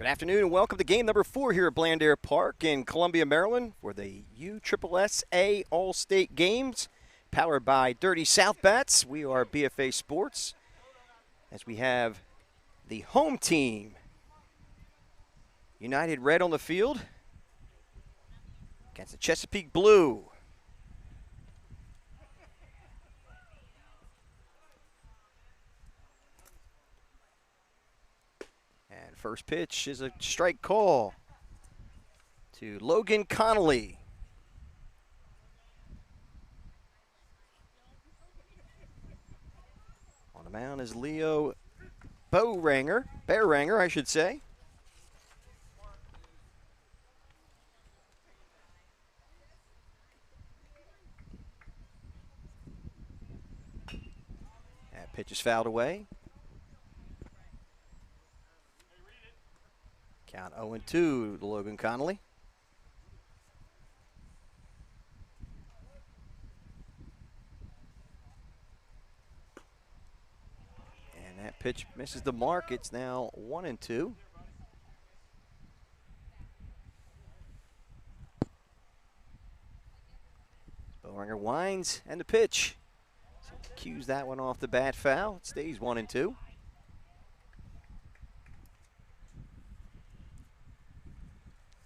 Good afternoon and welcome to game number 4 here at Blandair Park in Columbia, Maryland for the USSSA All-State Games, powered by Dirty South Bats. We are BFA Sports as we have the home team, United Red on the field against the Chesapeake Blue. And first pitch is a strike call to Logan Connolly. On the mound is Leo Bearanger, I should say. That pitch is fouled away. Count 0-2 to Logan Connolly. And that pitch misses the mark. It's now 1-2. Bearanger winds and the pitch. Cues that one off the bat foul. It stays 1-2.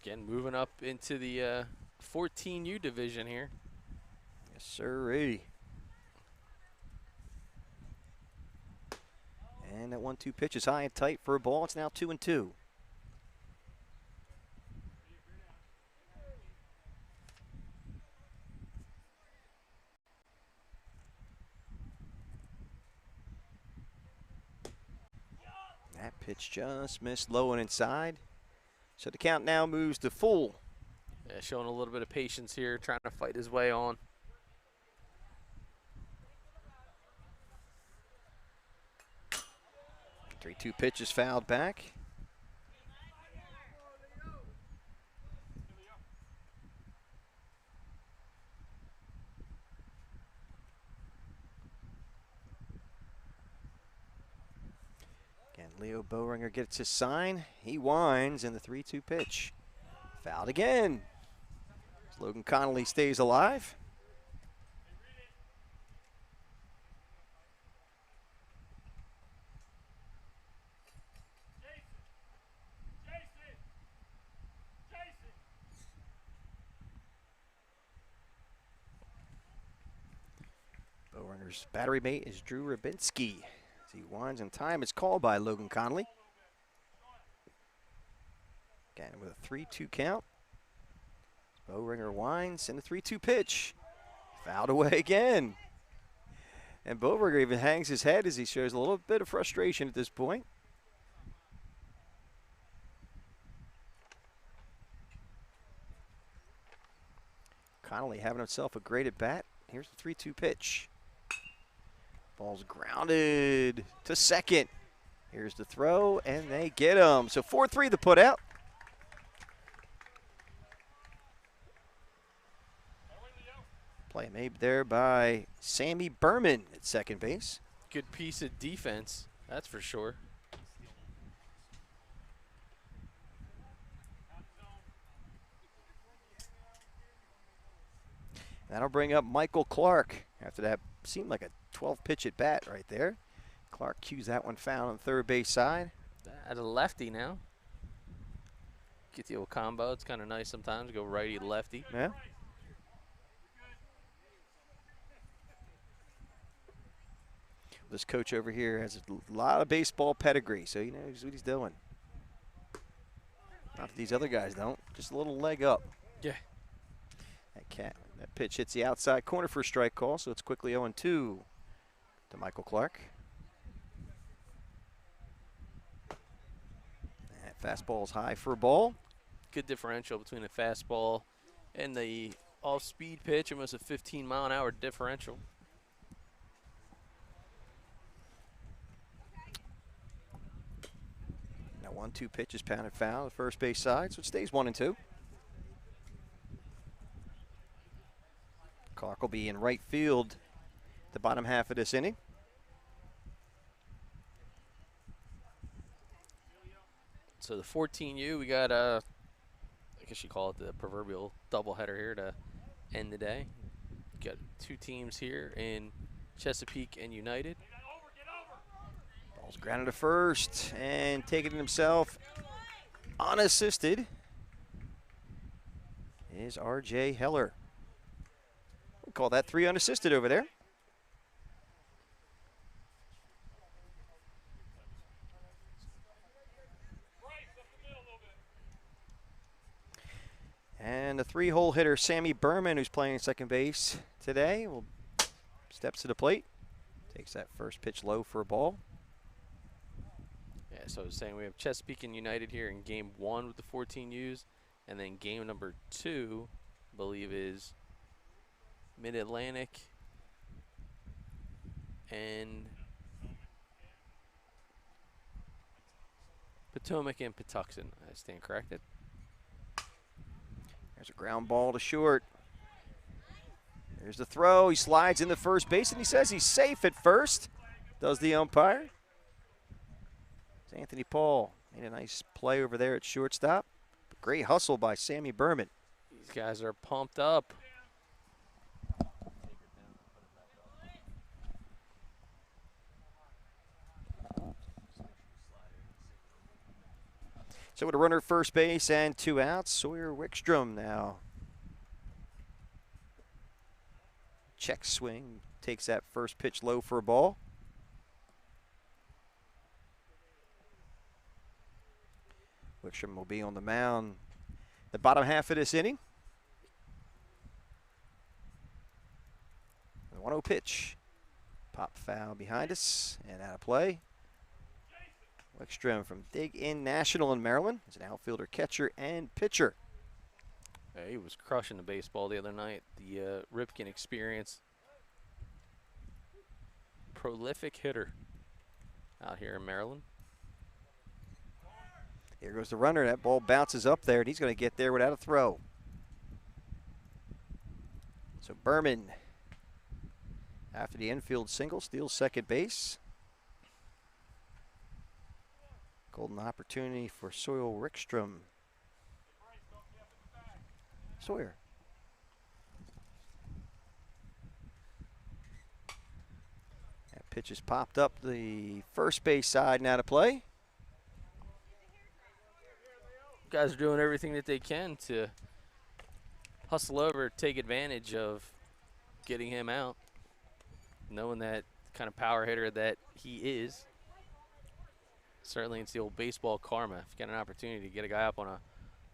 Again, moving up into the 14U division here. Yes, sirree. And that 1-2 pitch is high and tight for a ball. It's now 2-2. That pitch just missed low and inside. So the count now moves to full. Yeah, showing a little bit of patience here, trying to fight his way on. The 3-2 pitch is fouled back. Again, Leo Bearanger gets his sign. He winds in the 3-2 pitch. Fouled again. Logan Connolly stays alive. Bearanger's battery mate is Drew Rabinski. As he winds in time, it's called by Logan Connolly. Again, with a 3-2 count. Bearanger winds and the 3-2 pitch. Fouled away again. And Bearanger even hangs his head as he shows a little bit of frustration at this point. Connolly having himself a great at bat. Here's the 3-2 pitch. Ball's grounded to second. Here's the throw, and they get him. So 4-3 the put out. Play made there by Sammy Berman at second base. Good piece of defense, that's for sure. That'll bring up Michael Clark after that seemed like a 12-pitch at bat right there. Clark cues that one foul on the third base side. At a lefty now. Get the old combo. It's kind of nice sometimes to go righty lefty. Yeah. This coach over here has a lot of baseball pedigree, so he knows what he's doing. Not that these other guys don't. Just a little leg up. Yeah. That pitch hits the outside corner for a strike call, so it's quickly 0-2 to Michael Clark. That fastball is high for a ball. Good differential between the fastball and the off-speed pitch. Almost a 15-mile-an-hour differential. Now 1-2 pitch is pounded foul the first base side, so it stays 1-2. Clark will be in right field the bottom half of this inning. So the 14U, we got I guess you call it the proverbial doubleheader here to end the day. Got two teams here in Chesapeake and United. Ball's grounded to first and taking it himself unassisted is R.J. Heller. We'll call that 3 unassisted over there. And the 3-hole hitter, Sammy Berman, who's playing second base today, will steps to the plate. Takes that first pitch low for a ball. Yeah, so I was saying we have Chesapeake and United here in game 1 with the 14Us. And then game number 2, I believe, is Mid-Atlantic and Potomac and Patuxent. I stand corrected. There's a ground ball to short. There's the throw. He slides in the first base, and he says he's safe at first. Does the umpire. It's Anthony Paul. Made a nice play over there at shortstop. Great hustle by Sammy Berman. These guys are pumped up. So with a runner at first base and 2 outs, Sawyer Wickstrom now. Check swing, takes that first pitch low for a ball. Wickstrom will be on the mound the bottom half of this inning. The 1-0 pitch. Pop foul behind us and out of play. Wickstrom from Dig Inn National in Maryland is an outfielder, catcher, and pitcher. Yeah, he was crushing the baseball the other night. The Ripken experience. Prolific hitter out here in Maryland. Here goes the runner. That ball bounces up there, and he's going to get there without a throw. So Berman, after the infield single, steals second base. Golden opportunity for Sawyer Wickstrom. Sawyer. That pitch is popped up the first base side, now to play. Guys are doing everything that they can to hustle over, take advantage of getting him out, knowing that kind of power hitter that he is. Certainly it's the old baseball karma. If you get an opportunity to get a guy up on a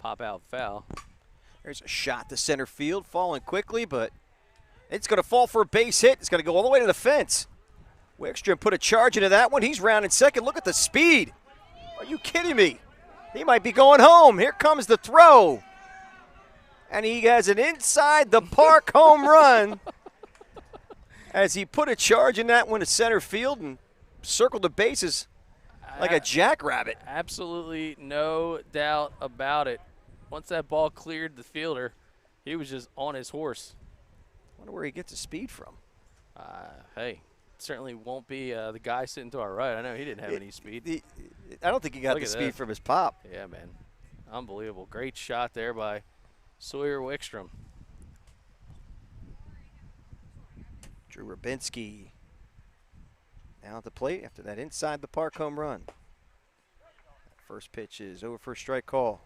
pop-out foul. There's a shot to center field, falling quickly, but it's going to fall for a base hit. It's going to go all the way to the fence. Wickstrom put a charge into that one. He's rounding second. Look at the speed. Are you kidding me? He might be going home. Here comes the throw. And he has an inside the park home run as he put a charge in that one to center field and circled the bases like a jackrabbit. Absolutely no doubt about it. Once that ball cleared the fielder, he was just on his horse. Wonder where he gets the speed from. Hey, certainly won't be the guy sitting to our right. I know he didn't have any speed. I don't think he got the speed from his pop. Yeah, man. Unbelievable. Great shot there by Sawyer Wickstrom. Drew Rabinski now at the plate after that inside the park home run. That first pitch is over for a strike call.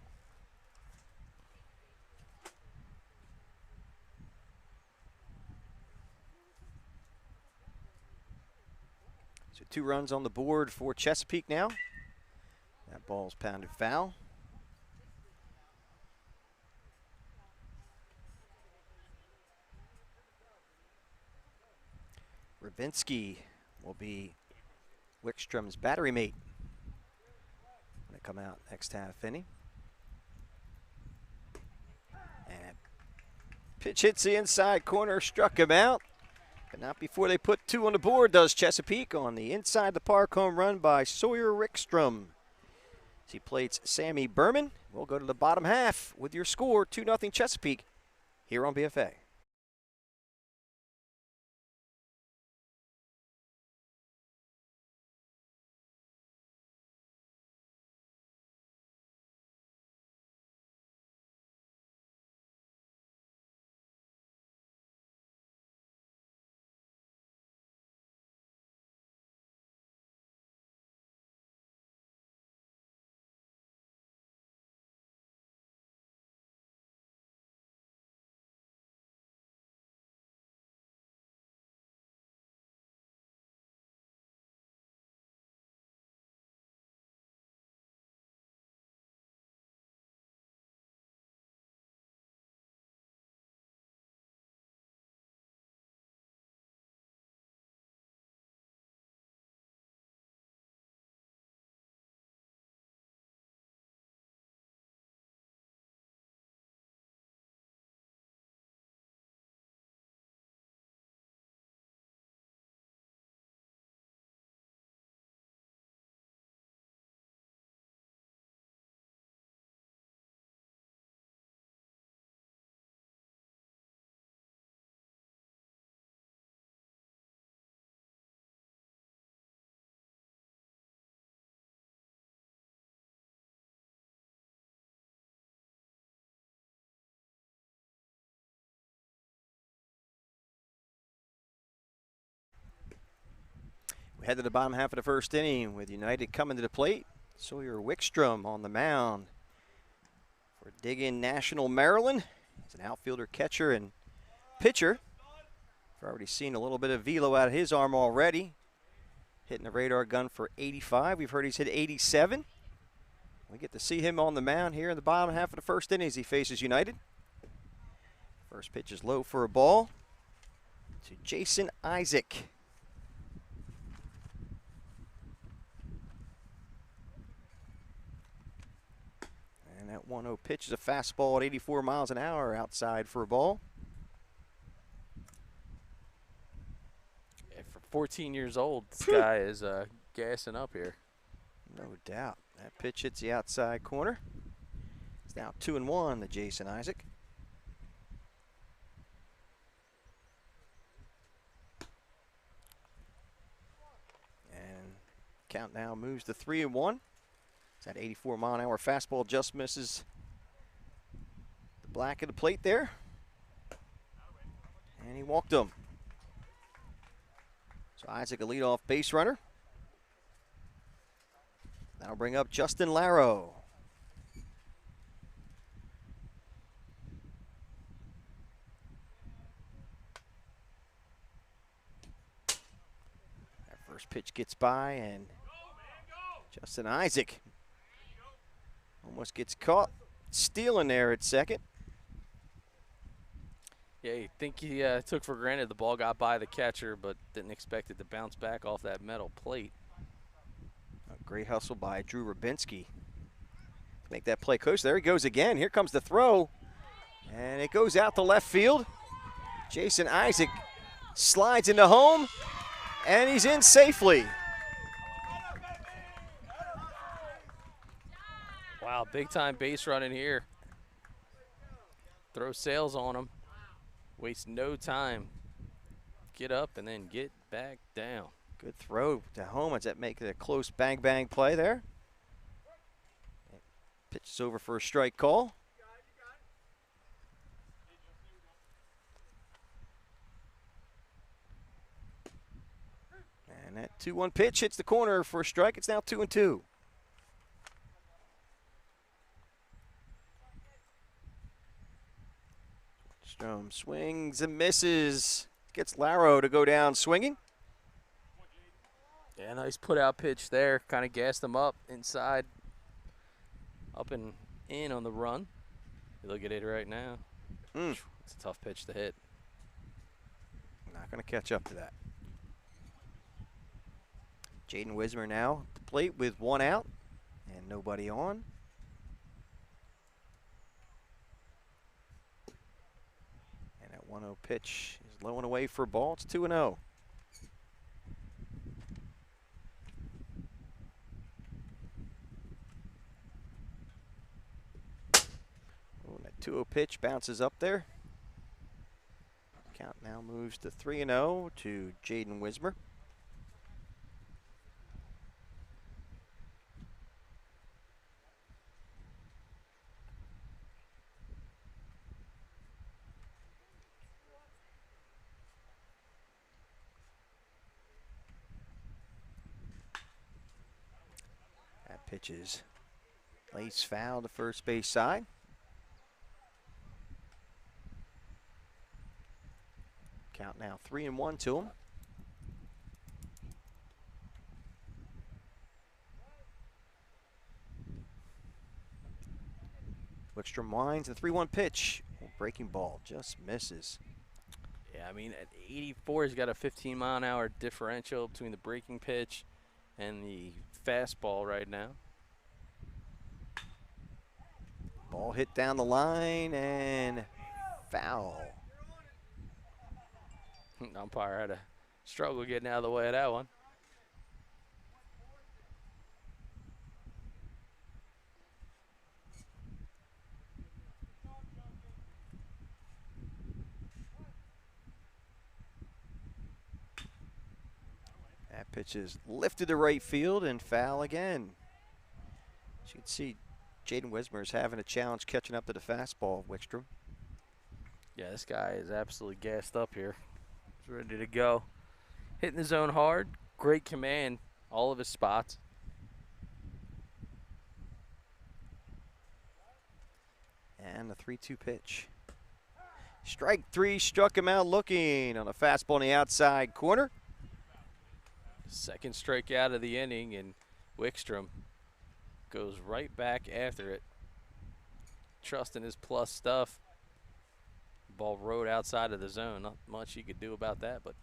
So 2 runs on the board for Chesapeake now. That ball's pounded foul. Rabinski will be Wickstrom's battery mate when they come out next half inning. And pitch hits the inside corner, struck him out. But not before they put 2 on the board, does Chesapeake, on the inside the park home run by Sawyer Wickstrom. As he plates Sammy Berman. We'll go to the bottom half with your score, 2-0 Chesapeake, here on BFA. head to the bottom half of the first inning with United coming to the plate. Sawyer Wickstrom on the mound for Dig-In National Maryland. He's an outfielder, catcher, and pitcher. We've already seen a little bit of velo out of his arm already. Hitting the radar gun for 85. We've heard he's hit 87. We get to see him on the mound here in the bottom half of the first inning as he faces United. First pitch is low for a ball to Jason Isaac. And that 1-0 pitch is a fastball at 84 miles an hour outside for a ball. Yeah, for 14 years old, this guy is gassing up here. No doubt. That pitch hits the outside corner. It's now 2-1 to Jason Isaac. And count now moves to 3-1. That 84-mile-an-hour fastball just misses the black of the plate there. And he walked him. So Isaac, a leadoff base runner. That'll bring up Justin Larrow. That first pitch gets by, and Justin Isaac almost gets caught stealing there at second. Yeah, you think he took for granted the ball got by the catcher, but didn't expect it to bounce back off that metal plate. A great hustle by Drew Rubinski to make that play close. There he goes again. Here comes the throw, and it goes out to left field. Jason Isaac slides into home, and he's in safely. Wow, big time base running here. Throw sails on him. Waste no time. Get up and then get back down. Good throw to home as that makes it a close bang play there. Pitch is over for a strike call. And that 2-1 pitch hits the corner for a strike. It's now 2-2. Strom swings and misses. Gets Larrow to go down swinging. Yeah, nice put-out pitch there. Kind of gassed him up inside. Up and in on the run. You look at it right now. It's a tough pitch to hit. Not going to catch up to that. Jaden Wismer now at the plate with one out and nobody on. And that 1-0 pitch is low and away for a ball. It's 2-0. Oh, that 2-0 pitch bounces up there. Count now moves to 3-0 to Jaden Wismer. That pitch is lays foul to first base side. Count now 3-1 to him. Wickstrom winds, the 3-1 pitch. Breaking ball just misses. Yeah, I mean, at 84, he's got a 15-mile-an-hour differential between the breaking pitch and the fastball right now. Ball hit down the line and foul. Umpire had a struggle getting out of the way of that one. That pitch is lifted to right field and foul again. As you can see, Jaden Wismer is having a challenge catching up to the fastball of Wickstrom. Yeah, this guy is absolutely gassed up here. He's ready to go. Hitting the zone hard, great command, all of his spots. And the 3-2 pitch. Strike 3 struck him out looking on a fastball in the outside corner. Second strikeout of the inning, and Wickstrom goes right back after it. Trusting his plus stuff. Ball rode outside of the zone. Not much he could do about that, but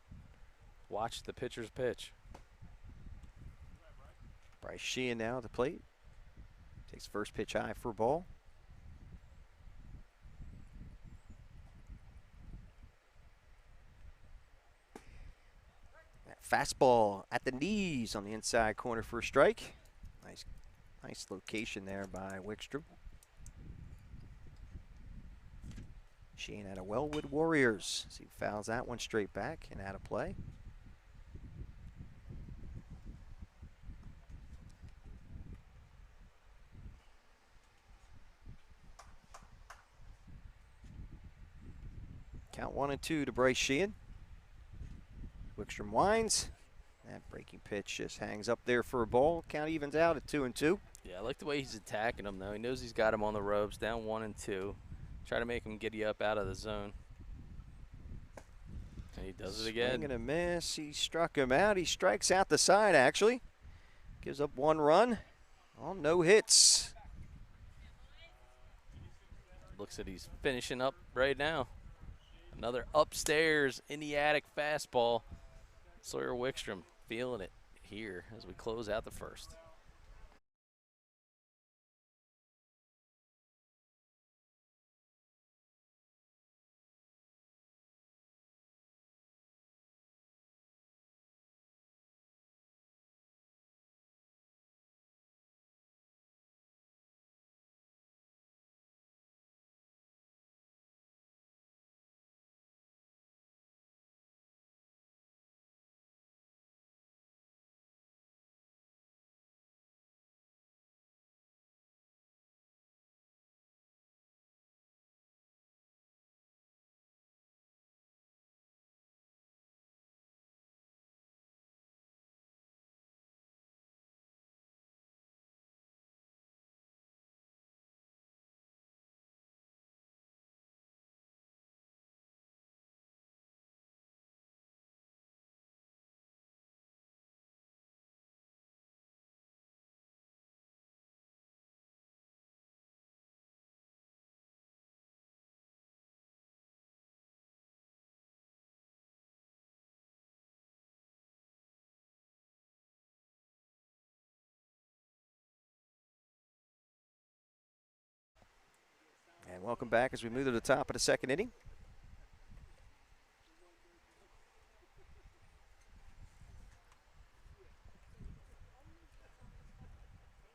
watch the pitcher's pitch. Bryce Sheehan now at the plate. Takes first pitch high for a ball. That fastball at the knees on the inside corner for a strike. Nice location there by Wickstrom. Sheehan out of Wellwood Warriors. So he fouls that one straight back and out of play. Count 1-2 to Bryce Sheehan. Wickstrom winds. That breaking pitch just hangs up there for a ball. Count evens out at 2-2. Yeah, I like the way he's attacking him, though. He knows he's got him on the ropes, down 1-2. Try to make him giddy up out of the zone. And he does it again. Swing and a miss. He struck him out. He strikes out the side, actually. Gives up 1 run on no hits. Looks like he's finishing up right now. Another upstairs in the attic fastball. Sawyer Wickstrom feeling it here as we close out the first. And welcome back as we move to the top of the second inning.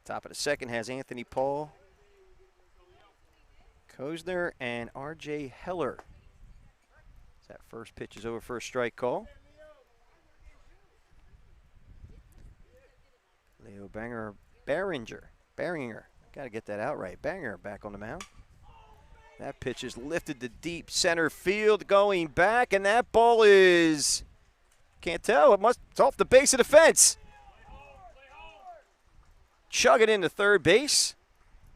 Top of the second has Anthony Paul, Kozner, and R.J. Heller. That first pitch is over for a strike call. Leo Baringer. Got to get that out right. Banger back on the mound. That pitch is lifted to deep center field, going back, and that ball is, can't tell, it's off the base of the fence. Chug it into third base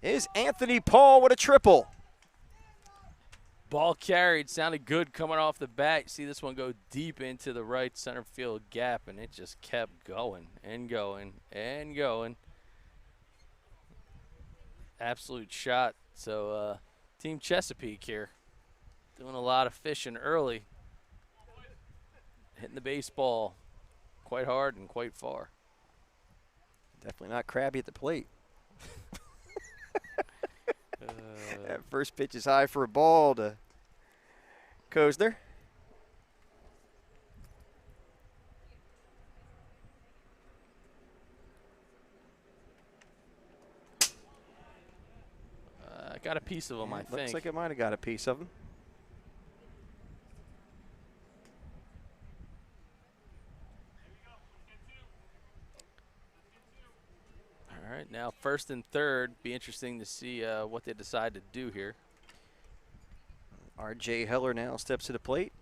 is Anthony Paul with a triple. Ball carried, sounded good coming off the bat. See this one go deep into the right center field gap, and it just kept going and going and going. Absolute shot. So Team Chesapeake here doing a lot of fishing early, hitting the baseball quite hard and quite far. Definitely not crabby at the plate. That first pitch is high for a ball to Kozner. Got a piece of him, I think. Looks like it might have got a piece of him. All right, now first and third. Be interesting to see what they decide to do here. R.J. Heller now steps to the plate.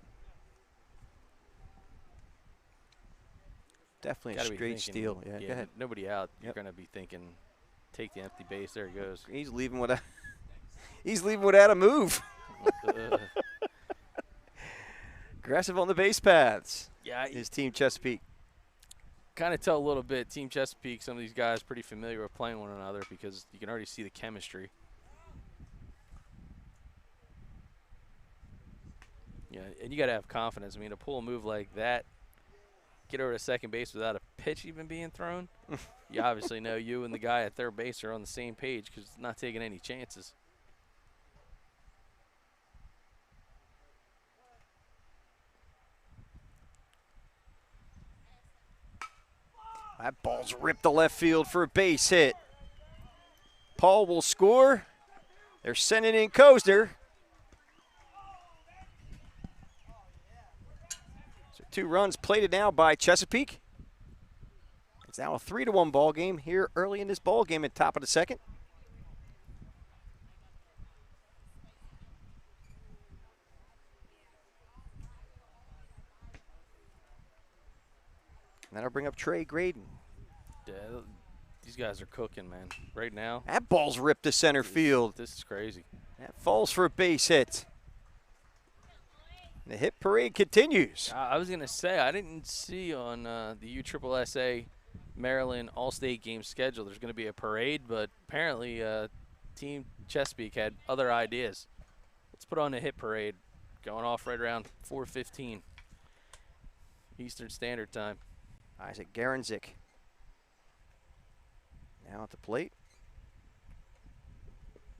Definitely a Gotta be straight thinking, steal. Yeah, go ahead. Nobody out. You're Yep. going to be thinking, take the empty base. There he goes. He's leaving without. He's leaving without a move. Aggressive on the base paths. Yeah, His team Chesapeake. kind of tell a little bit. Team Chesapeake, some of these guys pretty familiar with playing one another because you can already see the chemistry. Yeah, and you got to have confidence. I mean, to pull a move like that, get over to second base without a pitch even being thrown, you obviously know you and the guy at third base are on the same page because it's not taking any chances. That ball's ripped to left field for a base hit. Paul will score. They're sending in Kozner. So 2 runs plated now by Chesapeake. It's now a 3-1 ball game here early in this ball game at top of the second. And that'll bring up Trey Graydon. Yeah, these guys are cooking, man. Right now, That ball's ripped to center field. this is crazy. That falls for a base hit. The hit parade continues. I was going to say, I didn't see on the USSSA Maryland All-State game schedule there's going to be a parade, but apparently Team Chesapeake had other ideas. Let's put on a hit parade going off right around 4:15 Eastern Standard Time. Isaac Garanzik now at the plate.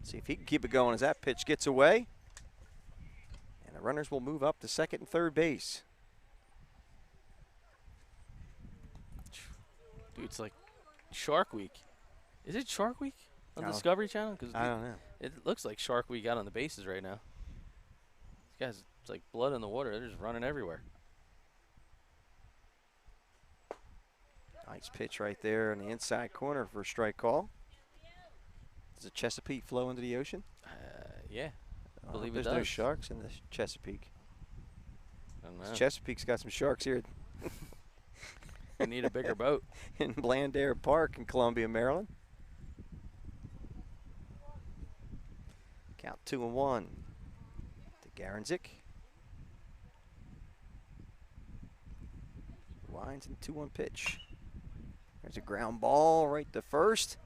See if he can keep it going as that pitch gets away. And the runners will move up to second and third base. Dude, it's like Shark Week. Is it Shark Week on I don't- Discovery Channel? Because I don't know. it looks like Shark Week out on the bases right now. These guys, it's like blood in the water. They're just running everywhere. Nice pitch right there in the inside corner for a strike call. Does the Chesapeake flow into the ocean? Yeah, believe it There's no does. sharks in the Chesapeake. I don't know. Chesapeake's got some sharks here We need a bigger boat. in Blandair Park in Columbia, Maryland. Count 2-1 to Garanzik. Lines and 2-1 pitch. There's a ground ball right to first.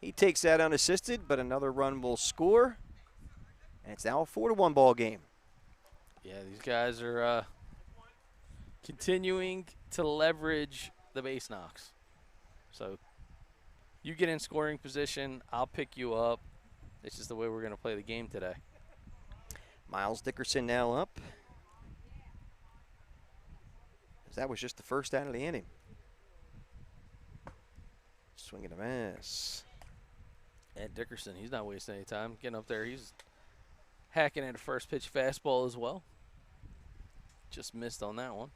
He takes that unassisted, but another run will score. And it's now a 4-1 ball game. Yeah, these guys are continuing to leverage the base knocks. So you get in scoring position, I'll pick you up. It's just the way we're going to play the game today. Miles Dickerson now up. That was just the first out of the inning. Swing and a miss. And Dickerson, he's not wasting any time. Getting up there, he's hacking at a first pitch fastball as well. Just missed on that one.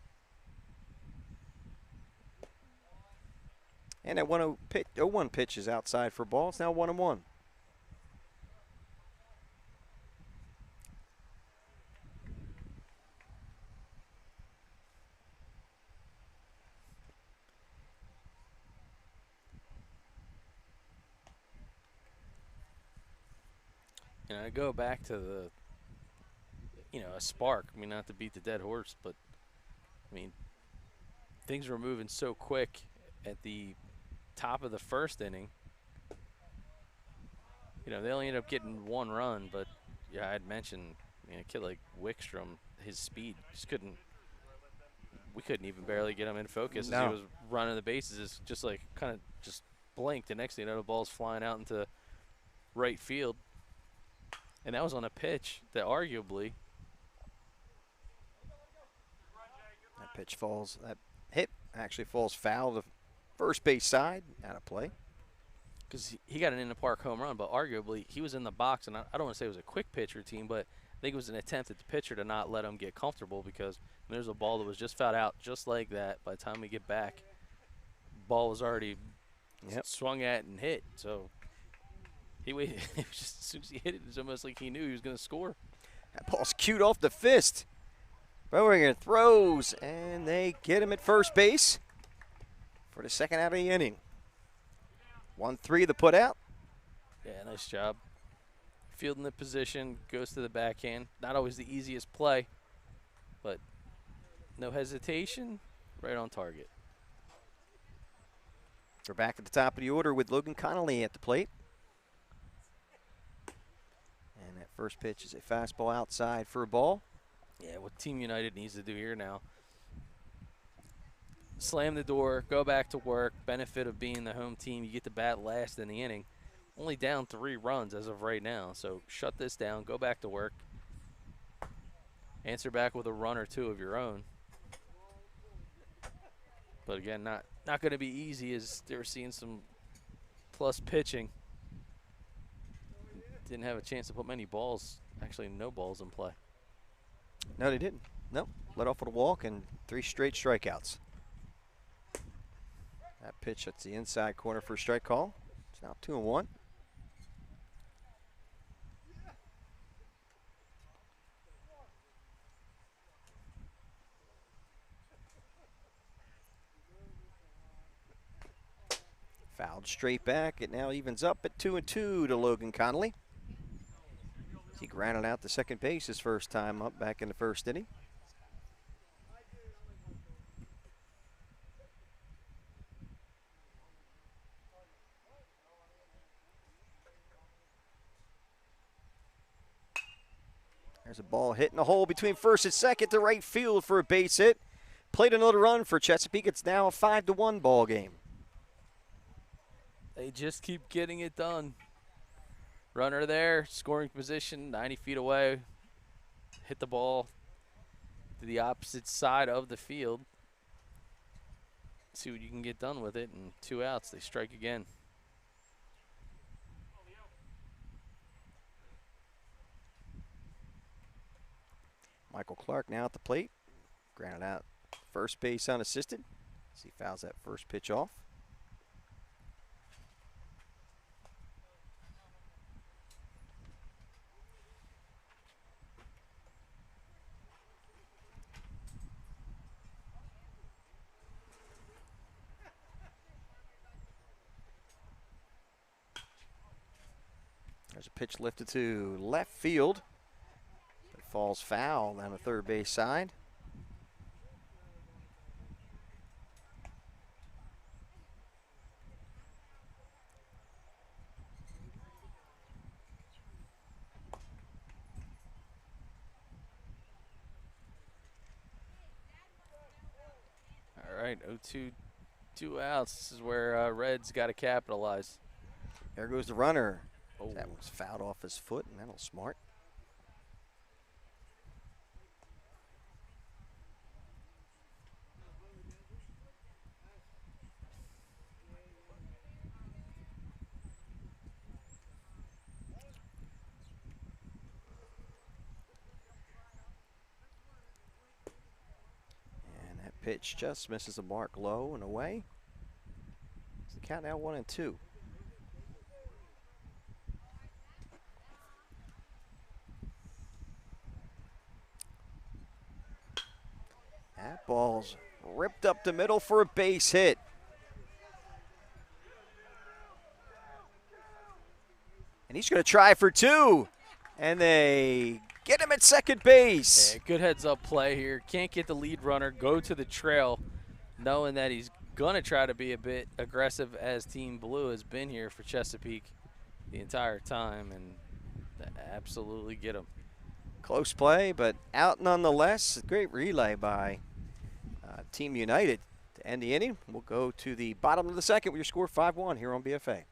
And that 0-1 pitch is outside for ball. It's now 1-1. And I go back to the, a spark. I mean, not to beat the dead horse, but, I mean, things were moving so quick at the top of the first inning. They only ended up getting 1 run, but, yeah, I'd mentioned, a kid like Wickstrom, his speed just couldn't, we couldn't even barely get him in focus as he was running the bases. It's just like kind of just blinked. The next thing you know, the ball's flying out into right field. And that was on a pitch that arguably. That pitch falls, that hit actually falls foul to first base side, out of play. Because he got an in-the-park home run, but arguably he was in the box, and I don't want to say it was a quick pitch routine, but I think it was an attempt at the pitcher to not let him get comfortable because there's a ball that was just fouled out just like that. By the time we get back, ball was already swung at and hit. So he waited. It was just, as soon as he hit it, it's almost like he knew he was going to score. That ball's cued off the fist. Bowinger throws, and they get him at first base. for the second out of the inning. 1-3 the put out. Yeah, nice job. Fielding the position, goes to the backhand. Not always the easiest play, but no hesitation, right on target. We're back at the top of the order with Logan Connolly at the plate. And that first pitch is a fastball outside for a ball. Yeah, what Team United needs to do here now, slam the door, go back to work. Benefit of being the home team, you get to bat last in the inning. Only down 3 runs as of right now, so shut this down, go back to work. Answer back with a run or 2 of your own. But again, not going to be easy, as they were seeing some plus pitching. Didn't have a chance to put many balls, actually no balls in play. No, they didn't. Nope. Let off with a walk and 3 straight strikeouts. That pitch at the inside corner for a strike call. It's now 2-1. Fouled straight back. It now evens up at 2-2 to Logan Connolly. He grounded out to second base his first time up back in the first inning. There's a ball hitting the hole between first and second to right field for a base hit. Played another run for Chesapeake. It's now a 5-1 ball game. They just keep getting it done. Runner there, scoring position, 90 feet away. Hit the ball to the opposite side of the field. See what you can get done with it, and 2 outs, they strike again. Michael Clark now at the plate. Grounded out first base unassisted as he fouls that first pitch off. There's a pitch lifted to left field. It falls foul down the third base side. All right, 0-2, 2 outs. This is where Reds got to capitalize. There goes the runner. Oh. That was fouled off his foot, and that'll smart. And that pitch just misses the mark low and away. It's the count now 1-2. That ball's ripped up the middle for a base hit. And he's going to try for 2. And they get him at second base. Yeah, good heads-up play here. Can't get the lead runner, go to the trail, knowing that he's going to try to be a bit aggressive, as Team Blue has been here for Chesapeake the entire time, and absolutely get him. Close play, but out nonetheless. Great relay by Team United to end the inning. We'll go to the bottom of the second with your score 5-1 here on BFA.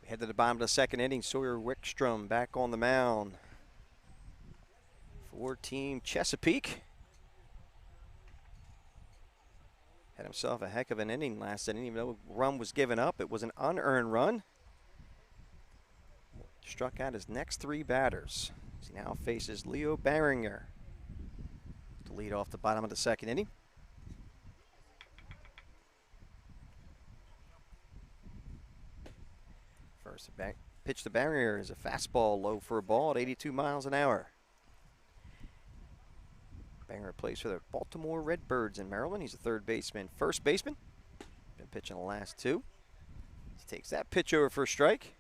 Head to the bottom of the second inning. Sawyer Wickstrom back on the mound for Team Chesapeake. Had himself a heck of an inning last inning, even though a run was given up. It was an unearned run. Struck out his next 3 batters. He now faces Leo Barringer to lead off the bottom of the second inning. First pitch to Barringer is a fastball low for a ball at 82 miles an hour. Barringer plays for the Baltimore Redbirds in Maryland. He's a third baseman, first baseman. Been pitching the last 2. He takes that pitch over for a strike.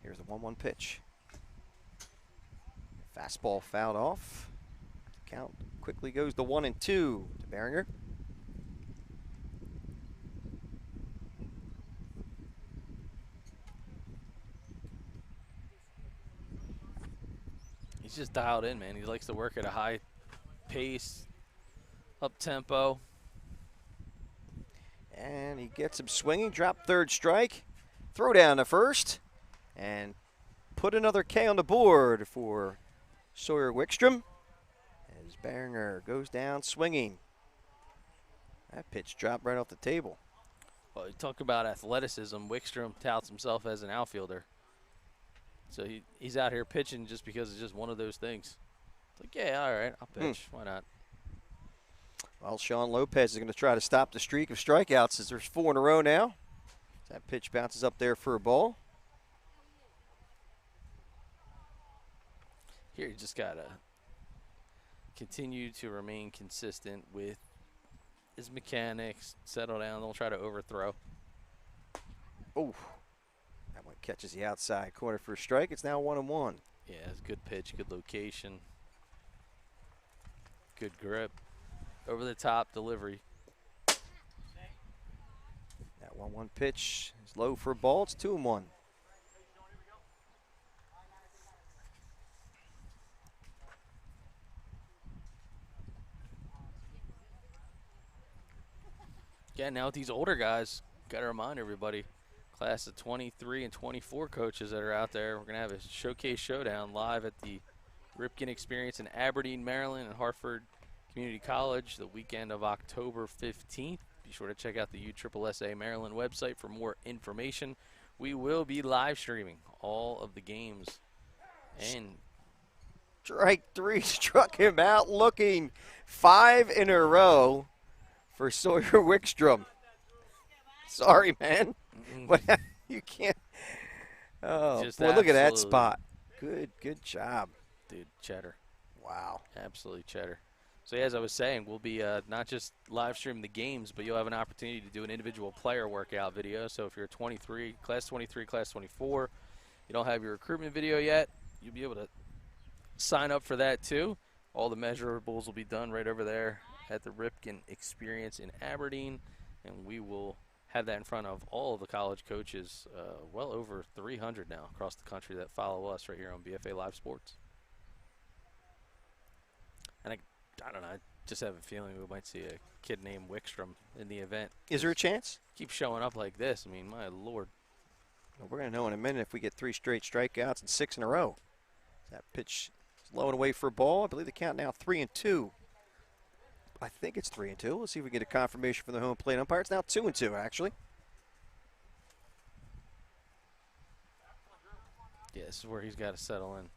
Here's the 1-1 pitch. Fastball fouled off. Count quickly goes to 1-2 to Barringer. He's just dialed in, man. He likes to work at a high pace, up tempo. And he gets him swinging, drop third strike, throw down to first, and put another K on the board for Sawyer Wickstrom as Barringer goes down swinging. That pitch dropped right off the table. Well, you talk about athleticism. Wickstrom touts himself as an outfielder. So he's out here pitching just because it's just one of those things. It's like, yeah, all right, I'll pitch. Why not? Well, Sean Lopez is going to try to stop the streak of strikeouts as there's 4 in a row now. That pitch bounces up there for a ball. Here you just got to continue to remain consistent with his mechanics, settle down, don't try to overthrow. Oh, that one catches the outside corner for a strike. It's now 1-1. Yeah, it's a good pitch, good location, good grip, over the top delivery. That 1-1 pitch is low for a ball. It's 2-1. Yeah, now with these older guys, got to remind everybody, class of 23 and 24 coaches that are out there, we're going to have a showcase showdown live at the Ripken Experience in Aberdeen, Maryland, and Hartford Community College the weekend of October 15th. Be sure to check out the USSSA Maryland website for more information. We will be live streaming all of the games. And Strike 3 struck him out looking. 5 in a row for Sawyer Wickstrom. Sorry, man. But you can't. Oh, just boy, look at that absolute- spot. Good job. Dude, cheddar. Wow. Absolutely cheddar. So yeah, as I was saying, we'll be not just live streaming the games, but you'll have an opportunity to do an individual player workout video. So if you're 23, class 24, you don't have your recruitment video yet, you'll be able to sign up for that too. All the measurables will be done right over there at the Ripken Experience in Aberdeen, and we will have that in front of all of the college coaches, well over 300 now across the country that follow us right here on BFA Live Sports. And I don't know, I just have a feeling we might see a kid named Wickstrom in the event. Is there a chance? Keep showing up like this. I mean, my Lord. Well, we're going to know in a minute if we get 3 straight strikeouts and 6 in a row. That pitch is low and away for a ball. I believe the count now 3-2. I think it's 3-2. Let's see if we get a confirmation from the home plate umpire. It's now 2-2, actually. Yeah, this is where he's got to settle in.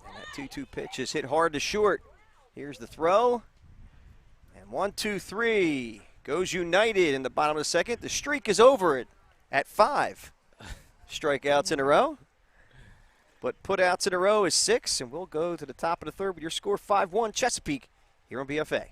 And that 2-2 pitch is hit hard to short. Here's the throw. And 1-2-3 goes United in the bottom of the second. The streak is over it at 5 strikeouts in a row. But putouts in a row is 6, and we'll go to the top of the third with your score 5-1 Chesapeake here on BFA.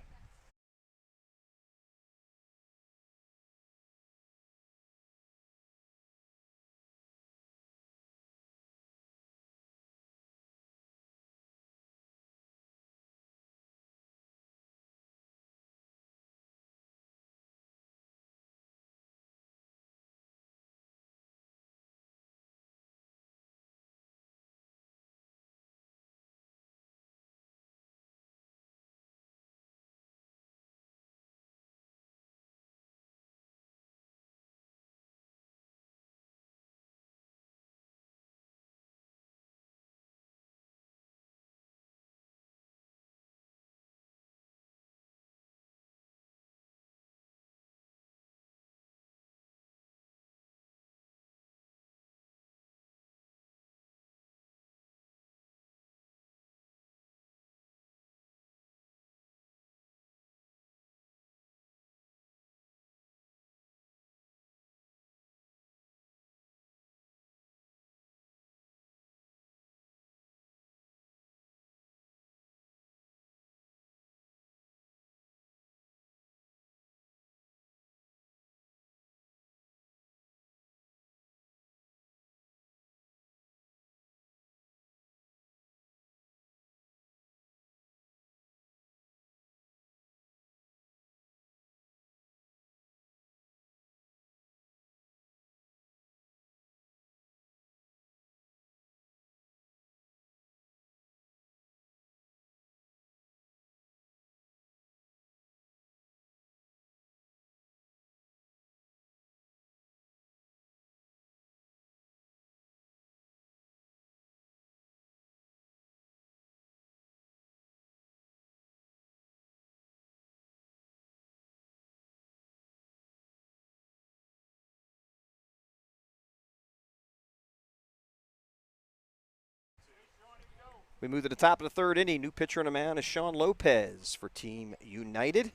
We move to the top of the third inning. New pitcher on the mound is Sean Lopez for Team United.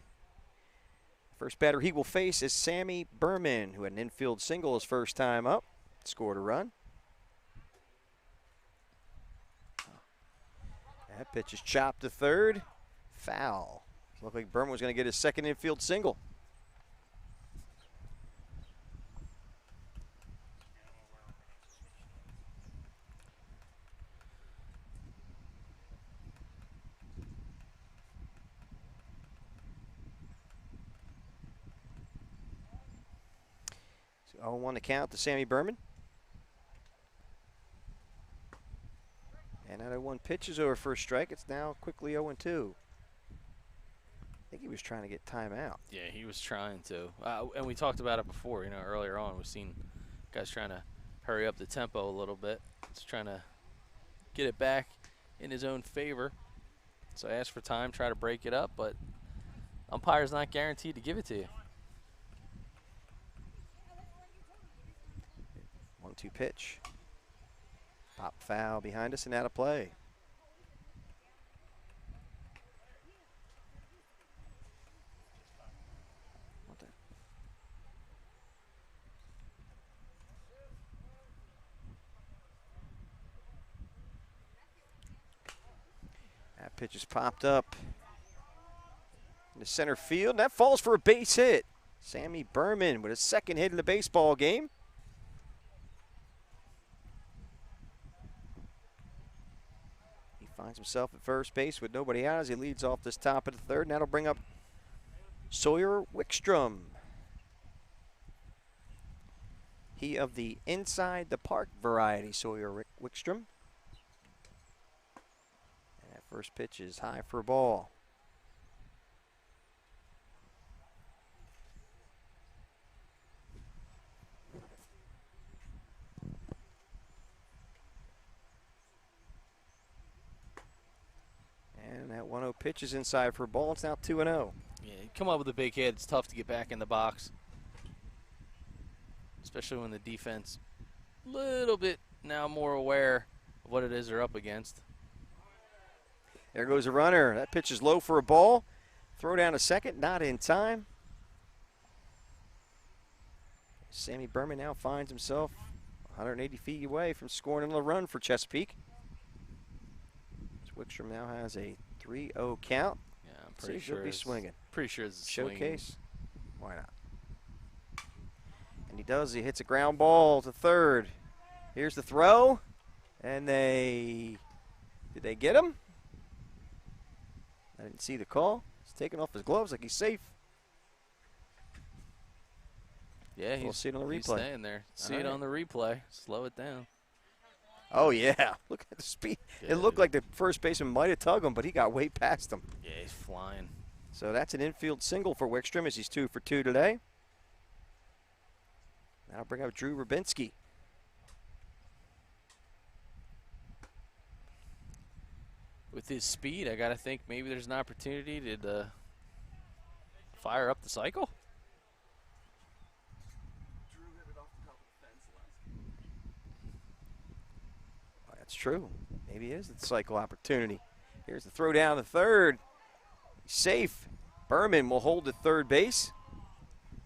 First batter he will face is Sammy Berman, who had an infield single his first time up. Scored a run. That pitch is chopped to third. Foul. Looked like Berman was going to get his second infield single. So 0-1 to count to Sammy Berman. And that 0-1 pitch is over for a strike. It's now quickly 0-2. I think he was trying to get timeout. Yeah, he was trying to. And we talked about it before, earlier on. We've seen guys trying to hurry up the tempo a little bit. He's trying to get it back in his own favor. So I asked for time, try to break it up, but umpire's not guaranteed to give it to you. 1-2 pitch. Pop foul behind us and out of play. That pitch is popped up in the center field. That falls for a base hit. Sammy Berman with his second hit in the baseball game. He finds himself at first base with nobody out as he leads off this top of the third. And that'll bring up Sawyer Wickstrom. He of the inside the park variety, Sawyer Wickstrom. First pitch is high for a ball. And that 1-0 pitch is inside for a ball. It's now 2-0. Yeah, you come up with a big hit, it's tough to get back in the box. Especially when the defense a little bit now more aware of what it is they're up against. There goes a runner. That pitch is low for a ball. Throw down to second, not in time. Sammy Berman now finds himself 180 feet away from scoring another run for Chesapeake. Wickstrom now has a 3-0 count. Yeah, I'm pretty sure he'll be swinging. Pretty sure it's a showcase. Why not? And he does. He hits a ground ball to third. Here's the throw, and did they get him? I didn't see the call. He's taking off his gloves like he's safe. Yeah, we'll see it on the replay. He's staying there. See it on the replay. Slow it down. Oh, yeah. Look at the speed. Yeah, it looked like the first baseman might have tugged him, but he got way past him. Yeah, he's flying. So that's an infield single for Wickstrom as he's 2 for 2 today. That'll bring up Drew Rubinski. With his speed, I got to think maybe there's an opportunity to fire up the cycle. Well, that's true. Maybe it is the cycle opportunity. Here's the throw down to third. He's safe. Berman will hold at third base.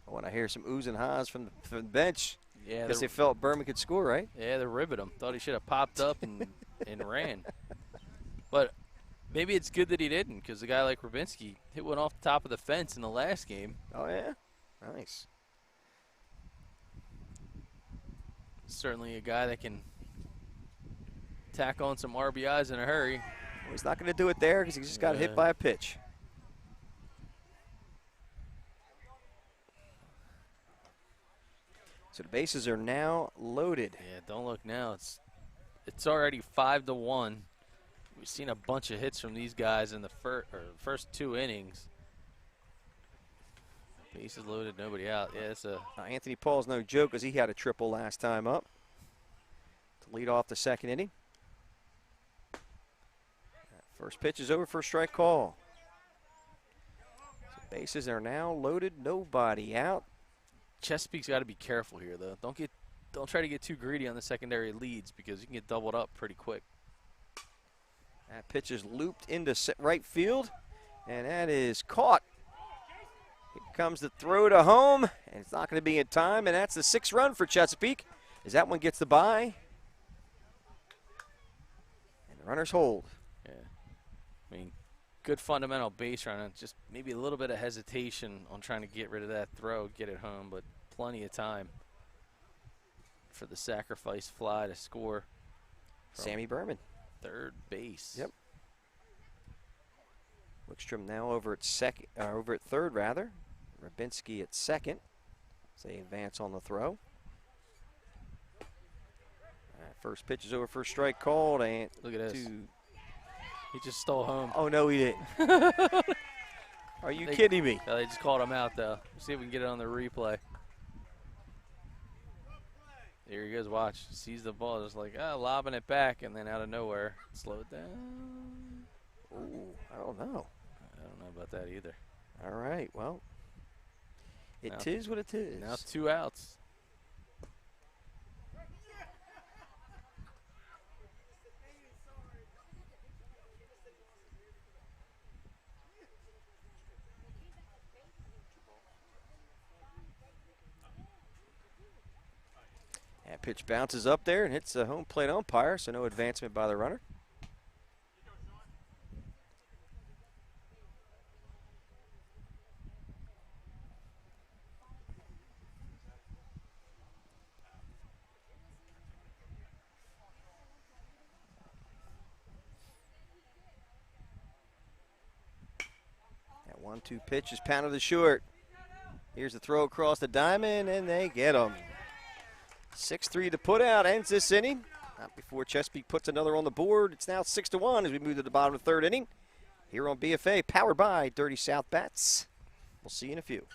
Oh, and I hear some oohs and ahs from the bench. Yeah, guess they felt Berman could score, right? Yeah, they ribbed him. Thought he should have popped up and ran. But maybe it's good that he didn't, because a guy like Rubinski hit one off the top of the fence in the last game. Oh, yeah? Nice. Certainly a guy that can tack on some RBIs in a hurry. Well, he's not going to do it there because he just got hit by a pitch. So the bases are now loaded. Yeah, don't look now. It's already 5-1. We've seen a bunch of hits from these guys in the first 2 innings. Bases loaded, nobody out. Yeah, it's a. Anthony Paul's no joke because he had a triple last time up to lead off the second inning. First pitch is over for a strike call. So bases are now loaded, nobody out. Chesapeake's got to be careful here, though. Don't try to get too greedy on the secondary leads because you can get doubled up pretty quick. That pitch is looped into right field, and that is caught. Here comes the throw to home, and it's not going to be in time, and that's the 6th run for Chesapeake as that one gets the bye. And the runners hold. Yeah. I mean, good fundamental base running. Just maybe a little bit of hesitation on trying to get rid of that throw, get it home, but plenty of time for the sacrifice fly to score. Sammy Berman. Third base. Yep. Wickstrom now over at third rather. Rabinski at second. So they advance on the throw. First pitch is over for a strike called, and look at this. He just stole home. Oh no, he didn't. Are you kidding me? They just called him out though. See if we can get it on the replay. Here he goes, watch. Sees the ball, just like, lobbing it back, and then out of nowhere, slow it down. Ooh, I don't know. I don't know about that either. All right, well, it is what it is. Now 2 outs. That pitch bounces up there and hits the home plate umpire, so no advancement by the runner. That 1-2 pitch is pounded to short. Here's the throw across the diamond, and they get him. 6-3 to put out ends this inning. Not before Chesapeake puts another on the board. It's now 6-1 as we move to the bottom of the 3rd inning. Here on BFA, powered by Dirty South Bats. We'll see you in a few.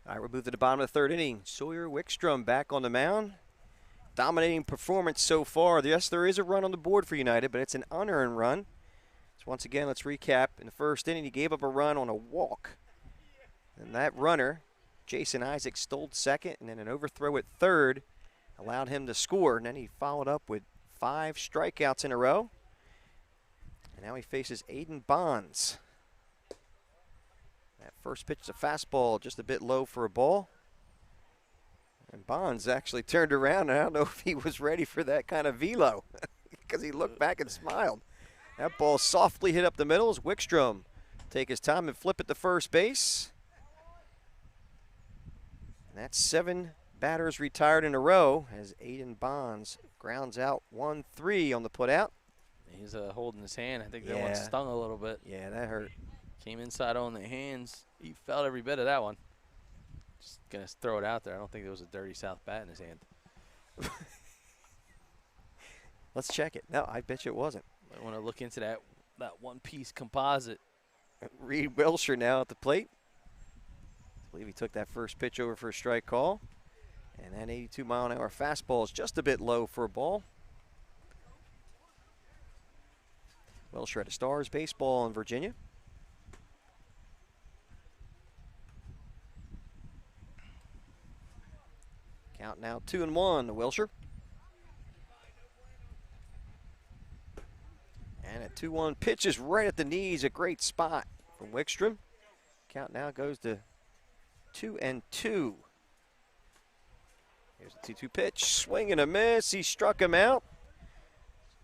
All right, we'll move to the bottom of the 3rd inning. Sawyer Wickstrom back on the mound. Dominating performance so far. Yes, there is a run on the board for United, but it's an unearned run. So once again, let's recap. In the 1st inning, he gave up a run on a walk. And that runner, Jason Isaac, stole second, and then an overthrow at third allowed him to score. And then he followed up with 5 strikeouts in a row. And now he faces Aiden Bonds. That first pitch is a fastball, just a bit low for a ball. And Bonds actually turned around, and I don't know if he was ready for that kind of velo because he looked back and smiled. That ball softly hit up the middle as Wickstrom take his time and flip it to first base. And that's 7 batters retired in a row as Aiden Bonds grounds out 1-3 on the putout. He's holding his hand. I think that one stung a little bit. Yeah, that hurt. Came inside on the hands. He felt every bit of that one. Just going to throw it out there. I don't think there was a Dirty South bat in his hand. Let's check it. No, I bet you it wasn't. I want to look into that one-piece composite. Reed Wilshire now at the plate. I believe he took that first pitch over for a strike call. And that 82-mile-an-hour fastball is just a bit low for a ball. Wilshire at a Stars baseball in Virginia. Count now 2-1 to Wilshire. And a 2-1 pitch is right at the knees, a great spot from Wickstrom. Count now goes to 2-2. Here's a 2-2 pitch, swing and a miss. He struck him out.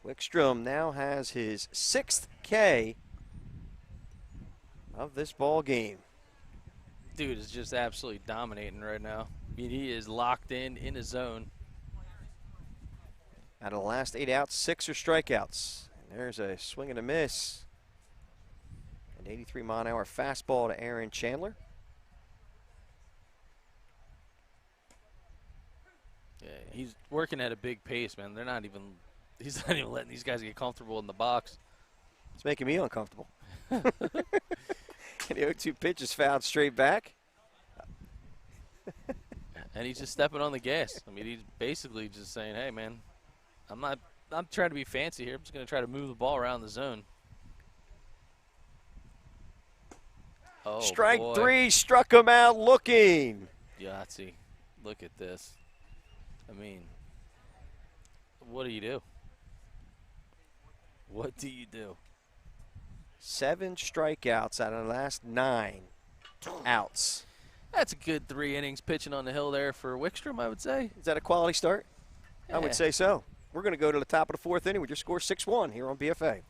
Wickstrom now has his 6th K of this ball game. Dude is just absolutely dominating right now. I mean, he is locked in his zone. Out of the last 8 outs, 6 are strikeouts. And there's a swing and a miss. An 83-mile-an-hour fastball to Aaron Chandler. Yeah, he's working at a big pace, man. He's not even letting these guys get comfortable in the box. It's making me uncomfortable. And the 0-2 pitch is fouled straight back. And he's just stepping on the gas. I mean, he's basically just saying, hey, man, I'm trying to be fancy here. I'm just going to try to move the ball around the zone. Oh, Strike boy. 3, struck him out looking. Yahtzee, look at this. I mean, what do you do? What do you do? 7 strikeouts out of the last 9 outs. That's a good 3 innings pitching on the hill there for Wickstrom, I would say. Is that a quality start? Yeah. I would say so. We're going to go to the top of the 4th inning with your score 6-1 here on BFA.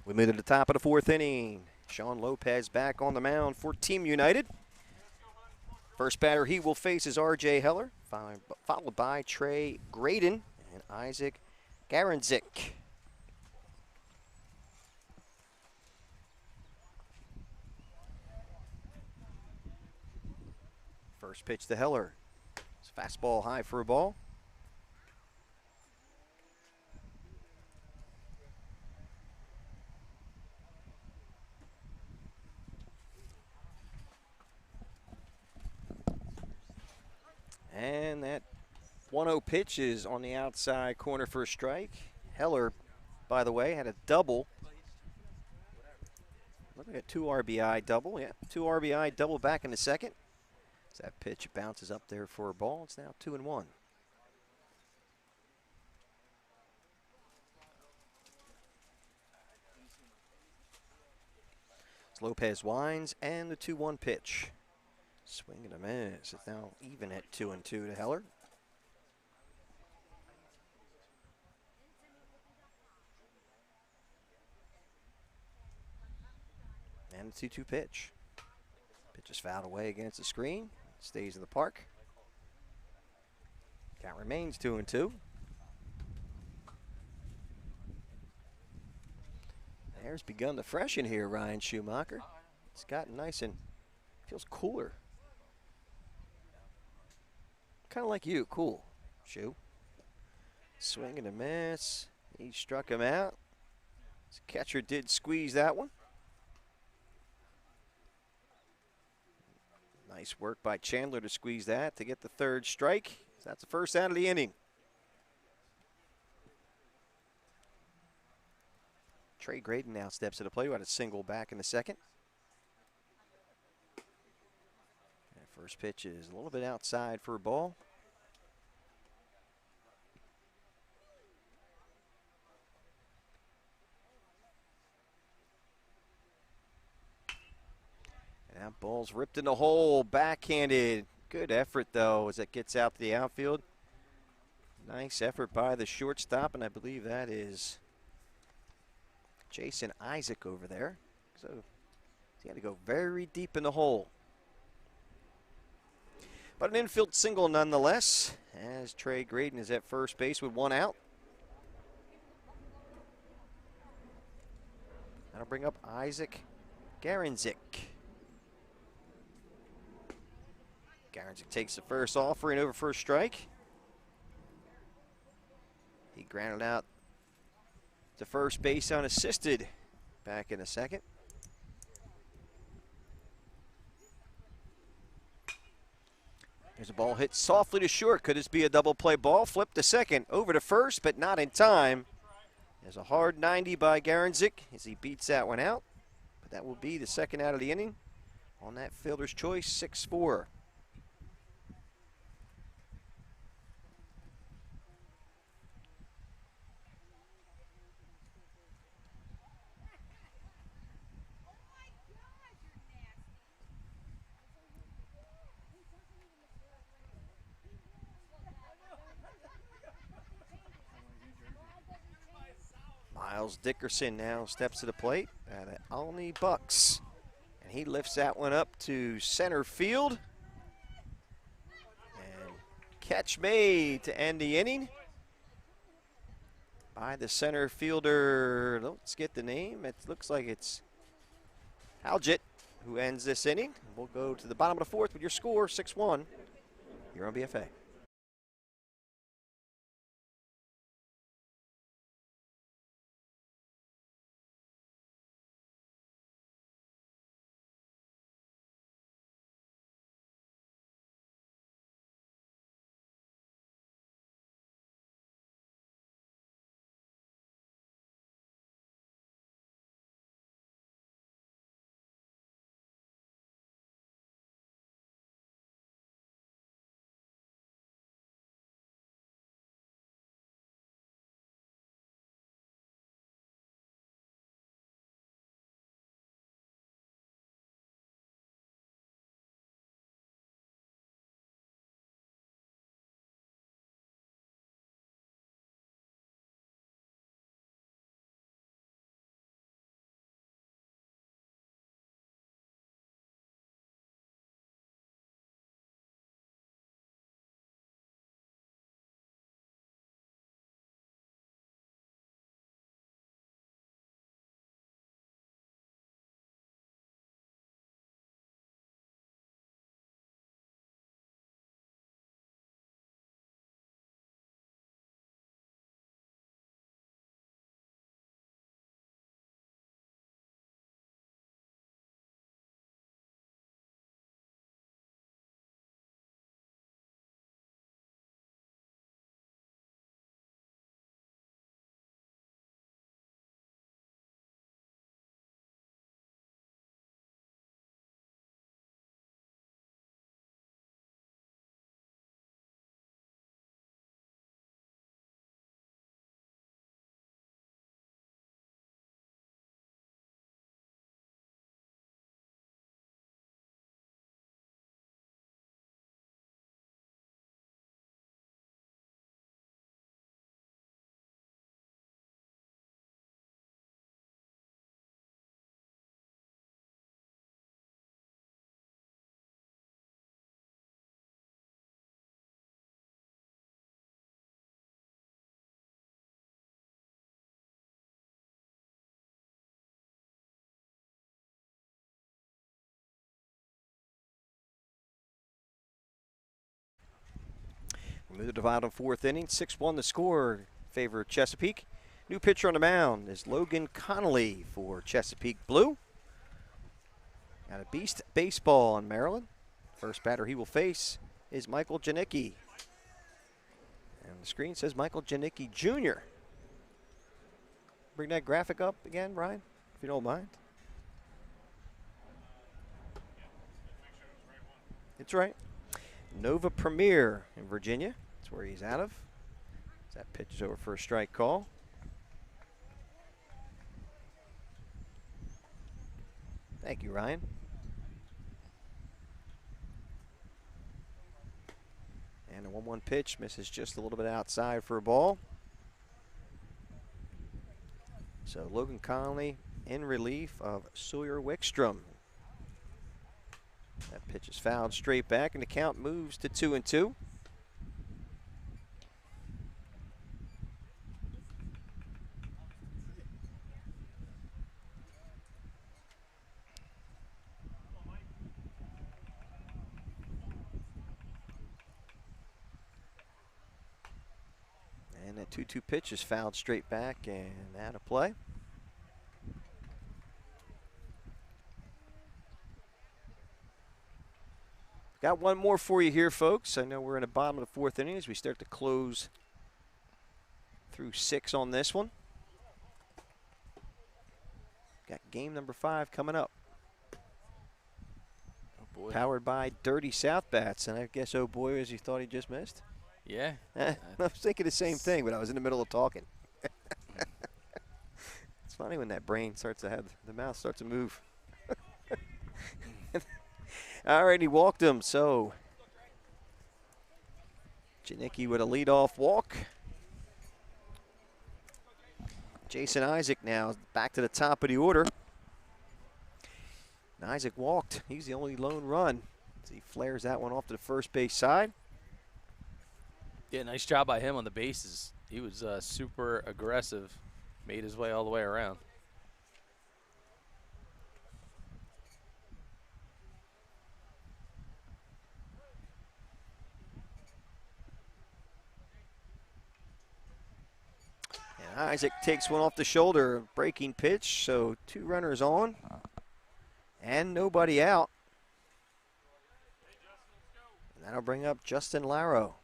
We move to the top of the 4th inning. Sean Lopez back on the mound for Team United. First batter he will face is R.J. Heller, followed by Trey Graydon and Isaac Garanzik. First pitch to Heller. It's fastball high for a ball. And that 1-0 pitch is on the outside corner for a strike. Heller, by the way, had a double. Look like a 2 RBI double. Yeah, 2 RBI double back in the second. As that pitch bounces up there for a ball, it's now 2-1. As Lopez winds and the 2-1 pitch. Swing and a miss. It's now even at 2-2 to Heller. And the 2-2 pitch. Pitch is fouled away against the screen. Stays in the park. Count remains 2-2. Air's begun to freshen here, Ryan Schumacher. It's gotten nice and feels cooler. Kind of like you, cool, Shu. Swing and a miss. He struck him out. His catcher did squeeze that one. Nice work by Chandler to squeeze that to get the third strike. That's the first out of the inning. Trey Graydon now steps to the plate. We had a single back in the second. That first pitch is a little bit outside for a ball. And that ball's ripped in the hole, backhanded. Good effort, though, as it gets out to the outfield. Nice effort by the shortstop, and I believe that is Jason Isaac over there. So he had to go very deep in the hole. But an infield single nonetheless, as Trey Graydon is at first base with one out. That'll bring up Isaac Garanzik. Garanzik takes the first offering over first strike. He grounded out to first base unassisted back in the second. There's a ball hit softly to short. Could this be a double play ball? Flip to second, over to first, but not in time. There's a hard 90 by Garanzik as he beats that one out. But that will be the second out of the inning on that fielder's choice, 6-4. Miles Dickerson now steps to the plate at Alney Bucks. And he lifts that one up to center field. And catch made to end the inning by the center fielder. Let's get the name. It looks like it's Haljet who ends this inning. We'll go to the bottom of the fourth with your score, 6-1. You're on BFA. Move to the bottom fourth inning. 6-1 the score in favor of Chesapeake. New pitcher on the mound is Logan Connolly for Chesapeake Blue. Got a beast baseball in Maryland. First batter he will face is Michael Janicki. And the screen says Michael Janicki Jr. Bring that graphic up again, Brian, if you don't mind. It's right. Nova Premier in Virginia. That's where he's out of. That pitch is over for a strike call. Thank you, Ryan. And a 1-1 pitch misses just a little bit outside for a ball. So Logan Connolly in relief of Sawyer Wickstrom. That pitch is fouled straight back, and the count moves to 2-2. And that 2-2 pitch is fouled straight back and out of play. Got one more for you here, folks. I know we're in the bottom of the fourth inning as we start to close through 6 on this one. Got game number 5 coming up. Oh boy. Powered by Dirty South Bats. And I guess, oh boy, as you thought he just missed. Yeah. I was thinking the same thing, but I was in the middle of talking. It's funny when that brain starts to have, the mouth starts to move. All right, he walked him, so Janicki with a leadoff walk. Jason Isaac now back to the top of the order. And Isaac walked. He's the only lone run as he flares that one off to the first base side. Yeah, nice job by him on the bases. He was super aggressive, made his way all the way around. Isaac takes one off the shoulder, breaking pitch, so 2 runners on and nobody out. And that'll bring up Justin Larrow.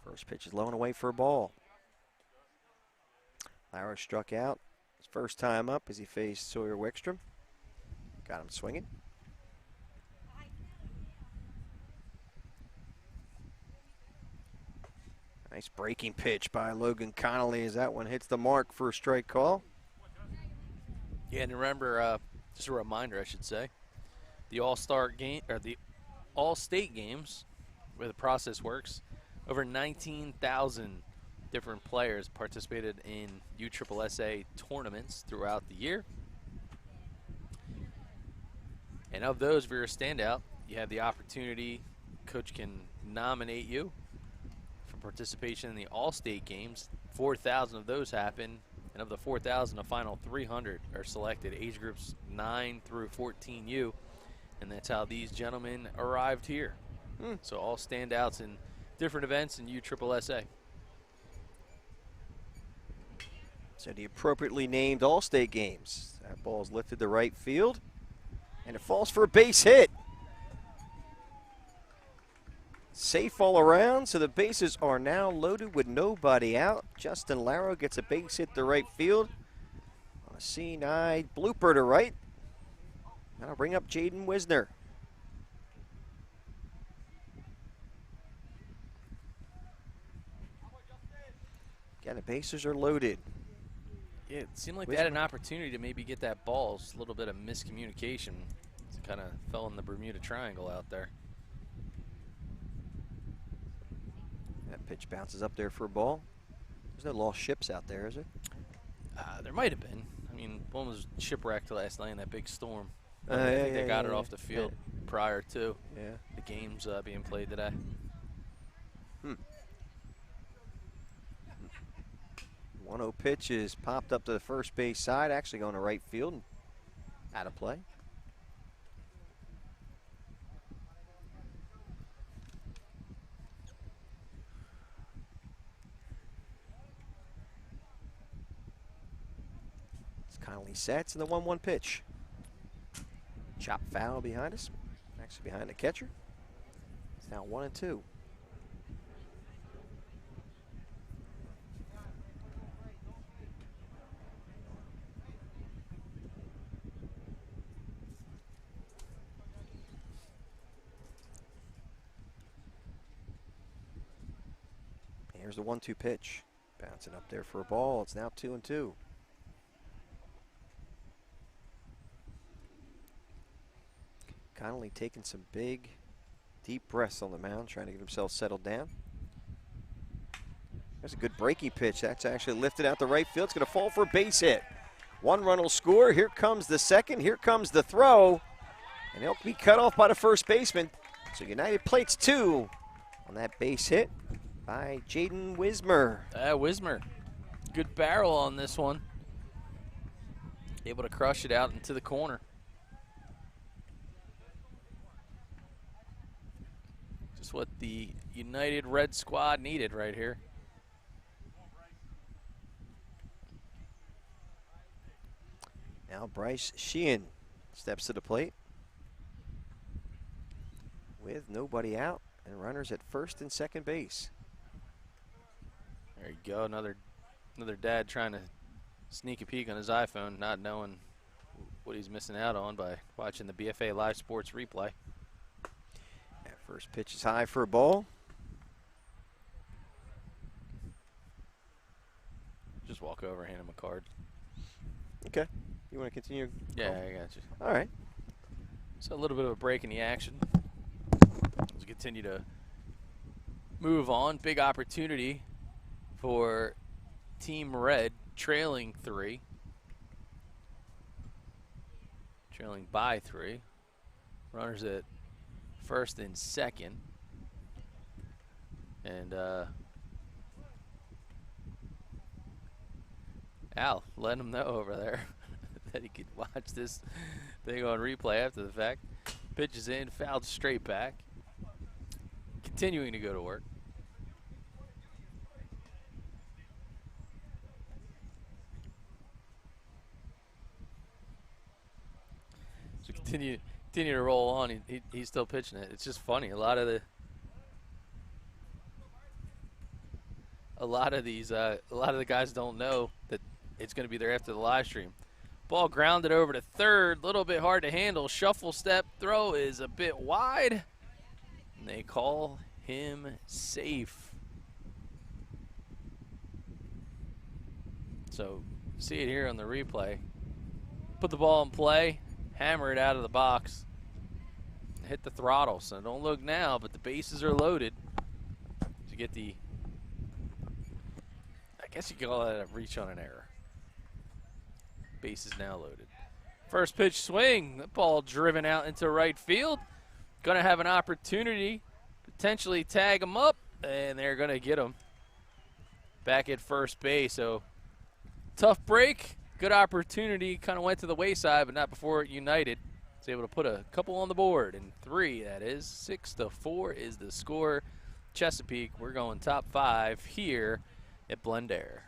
First pitch is low and away for a ball. Larrow struck out. First time up as he faced Sawyer Wickstrom. Got him swinging. Nice breaking pitch by Logan Connolly as that one hits the mark for a strike call. Yeah, and remember, just a reminder, I should say, the All-Star game or the All-State games, where the process works, over 19,000 different players participated in USSSA tournaments throughout the year. And of those, if you're a standout, you have the opportunity, coach can nominate you for participation in the All-State games. 4,000 of those happen, and of the 4,000, a final 300 are selected, age groups 9 through 14U, and that's how these gentlemen arrived here. So all standouts in different events in USSSA. So the appropriately named All-State games. That ball is lifted to right field, and it falls for a base hit. Safe all around, so the bases are now loaded with nobody out. Justin Larrow gets a base hit to right field. On a seeing-eye blooper to right. That'll bring up Jaden Wisner. Again, the bases are loaded. Yeah, it seemed like they had an opportunity to maybe get that ball. Just a little bit of miscommunication. It kind of fell in the Bermuda Triangle out there. That pitch bounces up there for a ball. There's no lost ships out there, is there? There might have been. I mean, one was shipwrecked last night in that big storm. I Yeah, think they yeah, got it yeah. off the field prior to Yeah. the games being played today. 1-0 pitch is popped up to the first base side, actually going to right field and out of play. As Connolly sets in the 1-1 pitch. Chop foul behind us, actually behind the catcher. It's now 1-2. Here's the 1-2 pitch. Bouncing up there for a ball. It's now 2-2. Connolly taking some big, deep breaths on the mound, trying to get himself settled down. There's a good breaking pitch. That's actually lifted out the right field. It's going to fall for a base hit. 1 run will score. Here comes the second. Here comes the throw. And he'll be cut off by the first baseman. So United plates 2 on that base hit by Jaden Wismer. Wismer, good barrel on this one. Able to crush it out into the corner. Just what the United Red squad needed right here. Now Bryce Sheehan steps to the plate with nobody out and runners at first and second base. There you go, another dad trying to sneak a peek on his iPhone, not knowing what he's missing out on by watching the BFA Live Sports replay. That first pitch is high for a ball. Just walk over, hand him a card. Okay. You want to continue? Yeah, I got you. All right. So a little bit of a break in the action. As we continue to move on, big opportunity for Team Red, trailing by 3. Runners at first and second. And Al, let him know over there that he could watch this thing on replay after the fact. Pitches in, fouled straight back. Continuing to go to work. So continue to roll on. He's still pitching it. It's just funny. A lot of the guys don't know that it's going to be there after the live stream. Ball grounded over to third. A little bit hard to handle. Shuffle step. Throw is a bit wide. And they call him safe. So see it here on the replay. Put the ball in play. Hammer it out of the box. Hit the throttle. So don't look now, but the bases are loaded. To get the, I guess you could call that a reach on an error. Base is now loaded. First pitch swing. The ball driven out into right field. Going to have an opportunity. Potentially tag him up. And they're going to get him back at first base. So tough break. Good opportunity. Kind of went to the wayside, but not before United was able to put a couple on the board. And 3, that is. 6-4 is the score. Chesapeake, we're going top 5 here at Blendare.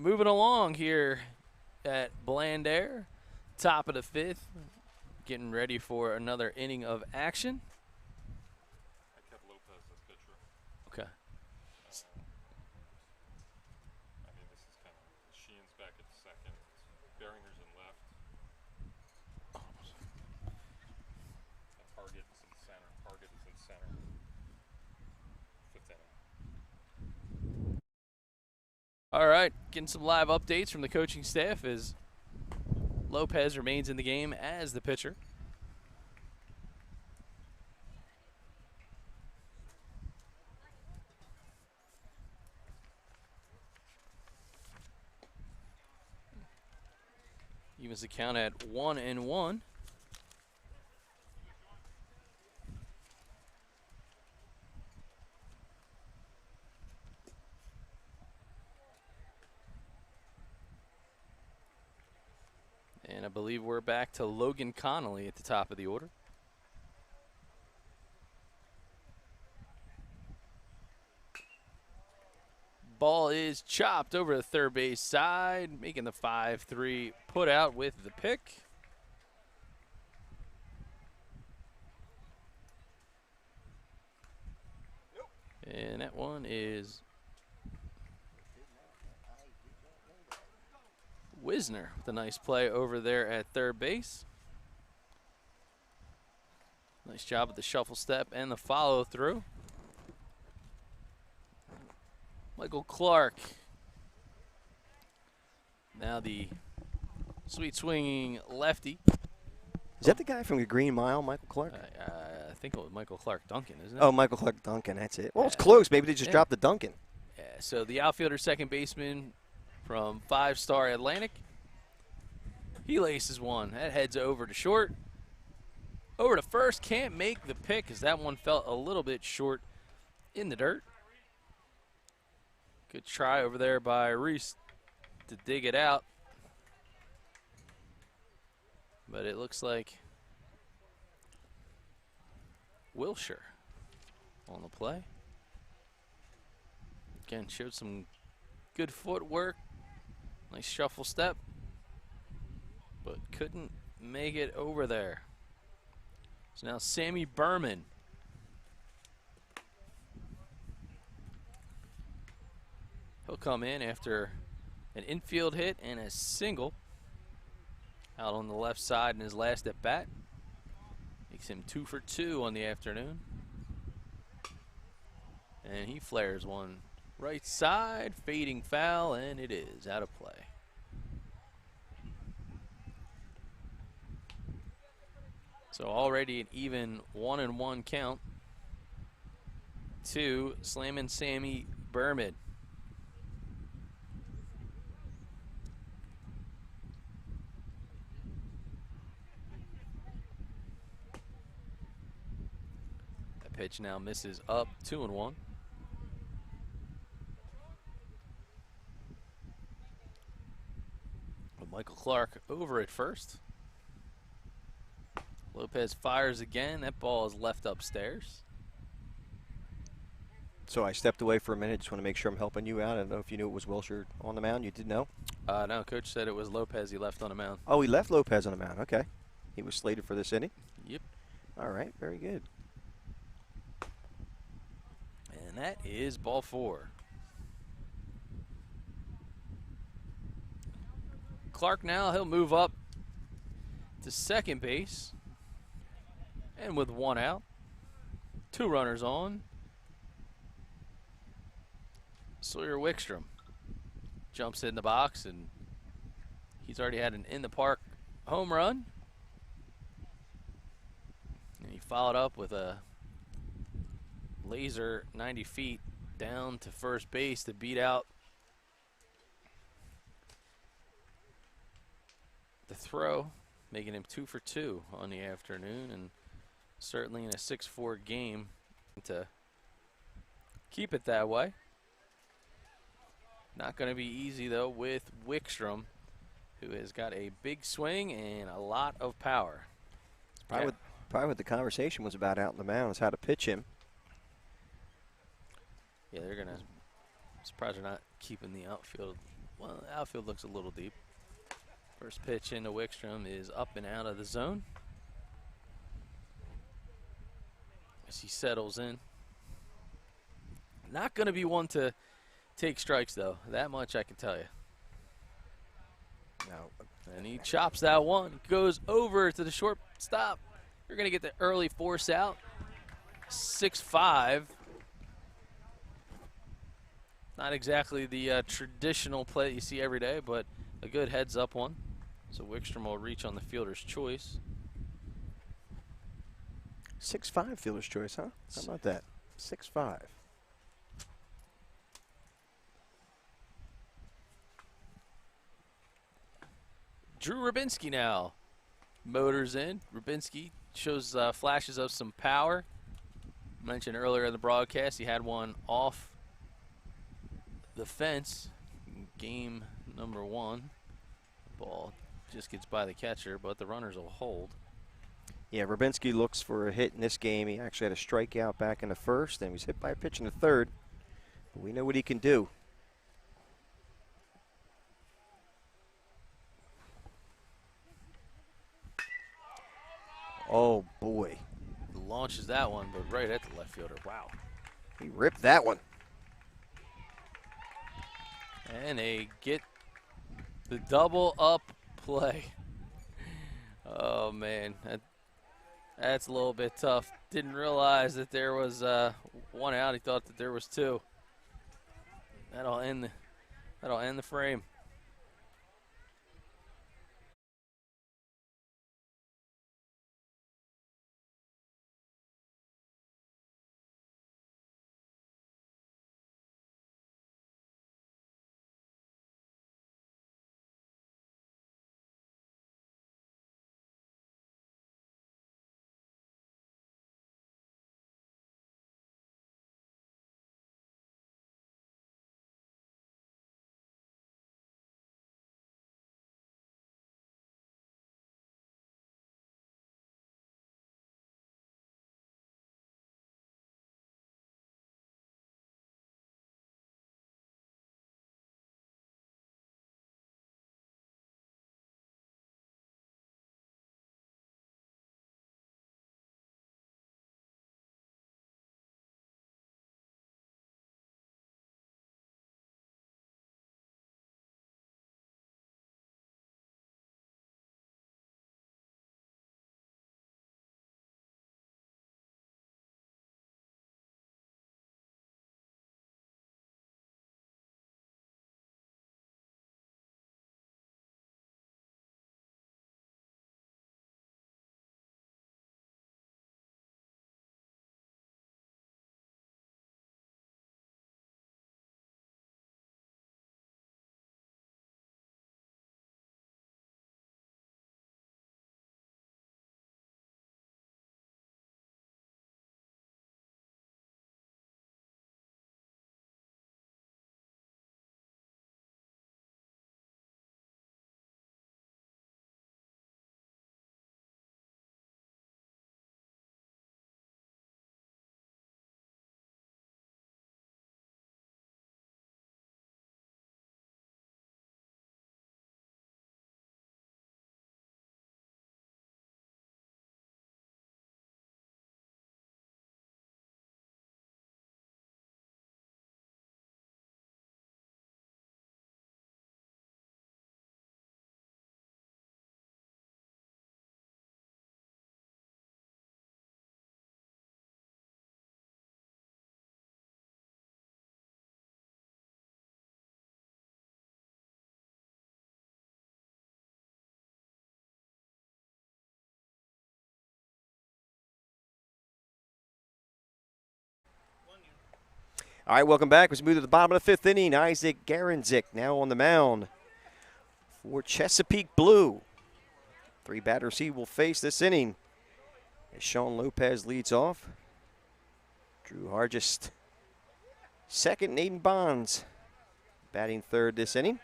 moving along here at Blandair, top of the 5th, getting ready for another inning of action. I kept Lopez as pitcher. Okay. I mean, this is kind of Sheen's back at second, Behringer's in left, and Target is in center. Target is in center. 5th inning. All right, getting some live updates from the coaching staff as Lopez remains in the game as the pitcher. Evens the count at 1-1. And I believe we're back to Logan Connolly at the top of the order. Ball is chopped over the third base side, making the 5-3 put out with the pick. And that one is Wisner with a nice play over there at third base. Nice job with the shuffle step and the follow through. Michael Clark. Now the sweet swinging lefty. Is that the guy from the Green Mile, Michael Clark? I think it was Michael Clark Duncan, isn't it? Oh, Michael Clark Duncan, that's it. Well, it's close. Maybe they just dropped the Duncan. Yeah, so the outfielder, second baseman from 5-star Atlantic. He laces one. That heads over to short. Over to first. Can't make the pick as that one felt a little bit short in the dirt. Good try over there by Reese to dig it out. But it looks like Wilshire on the play. Again, showed some good footwork. Nice shuffle step. But couldn't make it over there. So now Sammy Berman. He'll come in after an infield hit and a single out on the left side in his last at bat. Makes him 2 for 2 on the afternoon. And he flares one right side, fading foul, and it is out of play. So already an even 1-1 count to Slammin' Sammy Berman. That pitch now misses up, 2-1. With Michael Clark over at first. Lopez fires again. That ball is left upstairs. So I stepped away for a minute. Just want to make sure I'm helping you out. I don't know if you knew it was Wilshire on the mound. You did know? No, Coach said it was Lopez he left on the mound. Oh, he left Lopez on the mound. Okay. He was slated for this inning? Yep. All right. Very good. And that is ball 4. Clark now, he'll move up to second base. And with 1 out, 2 runners on, Sawyer Wickstrom jumps in the box, and he's already had an in-the-park home run. And he followed up with a laser 90 feet down to first base to beat out the throw, making him 2 for 2 on the afternoon, and certainly in a 6-4 game to keep it that way. Not going to be easy, though, with Wickstrom, who has got a big swing and a lot of power. Probably what the conversation was about out in the mound is how to pitch him. Yeah, they're going to, surprised they're not keeping the outfield Well, the outfield looks a little deep. First pitch into Wickstrom is up and out of the zone as he settles in. Not going to be one to take strikes, though. That much I can tell you. No. And he chops that one. Goes over to the shortstop. You're going to get the early force out. 6-5. Not exactly the traditional play that you see every day, but a good heads-up one. So Wickstrom will reach on the fielder's choice. 6-5 fielder's choice, huh? How about that? 6-5. Drew Rubinski now motors in. Rubinski shows flashes of some power. Mentioned earlier in the broadcast, he had one off the fence. Game number 1. Ball just gets by the catcher, but the runners will hold. Yeah, Rubinski looks for a hit in this game. He actually had a strikeout back in the first, and he was hit by a pitch in the third. But we know what he can do. Oh, boy. Launches that one, but right at the left fielder. Wow. He ripped that one. And they get the double up play. Oh, man. That's a little bit tough. Didn't realize that there was one out. He thought that there was 2. That'll end the frame. All right, welcome back. Let's move to the bottom of the 5th inning. Isaac Garanzik now on the mound for Chesapeake Blue. 3 batters he will face this inning. As Sean Lopez leads off. Drew Hargis second, Naden Bonds batting third this inning.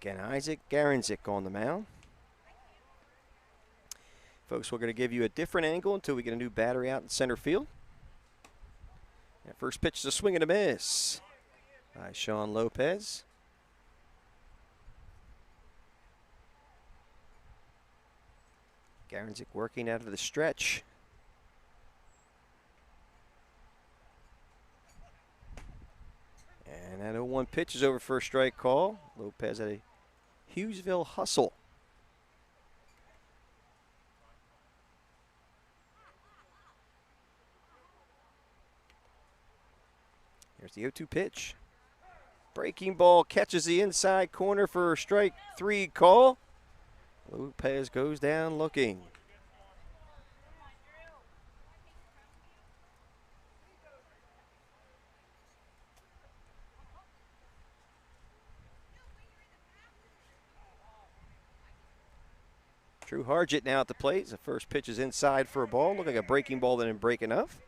And Isaac Garanzik on the mound. Folks, we're going to give you a different angle until we get a new battery out in center field. That first pitch is a swing and a miss by Sean Lopez. Garanzik working out of the stretch. And that 0-1 pitch is over for a strike call. Lopez had a Hughesville hustle. Here's the 0-2 pitch. Breaking ball catches the inside corner for a strike 3 call. Lopez goes down looking. Drew Hargett now at the plate. The first pitch is inside for a ball. Looked like a breaking ball that didn't break enough.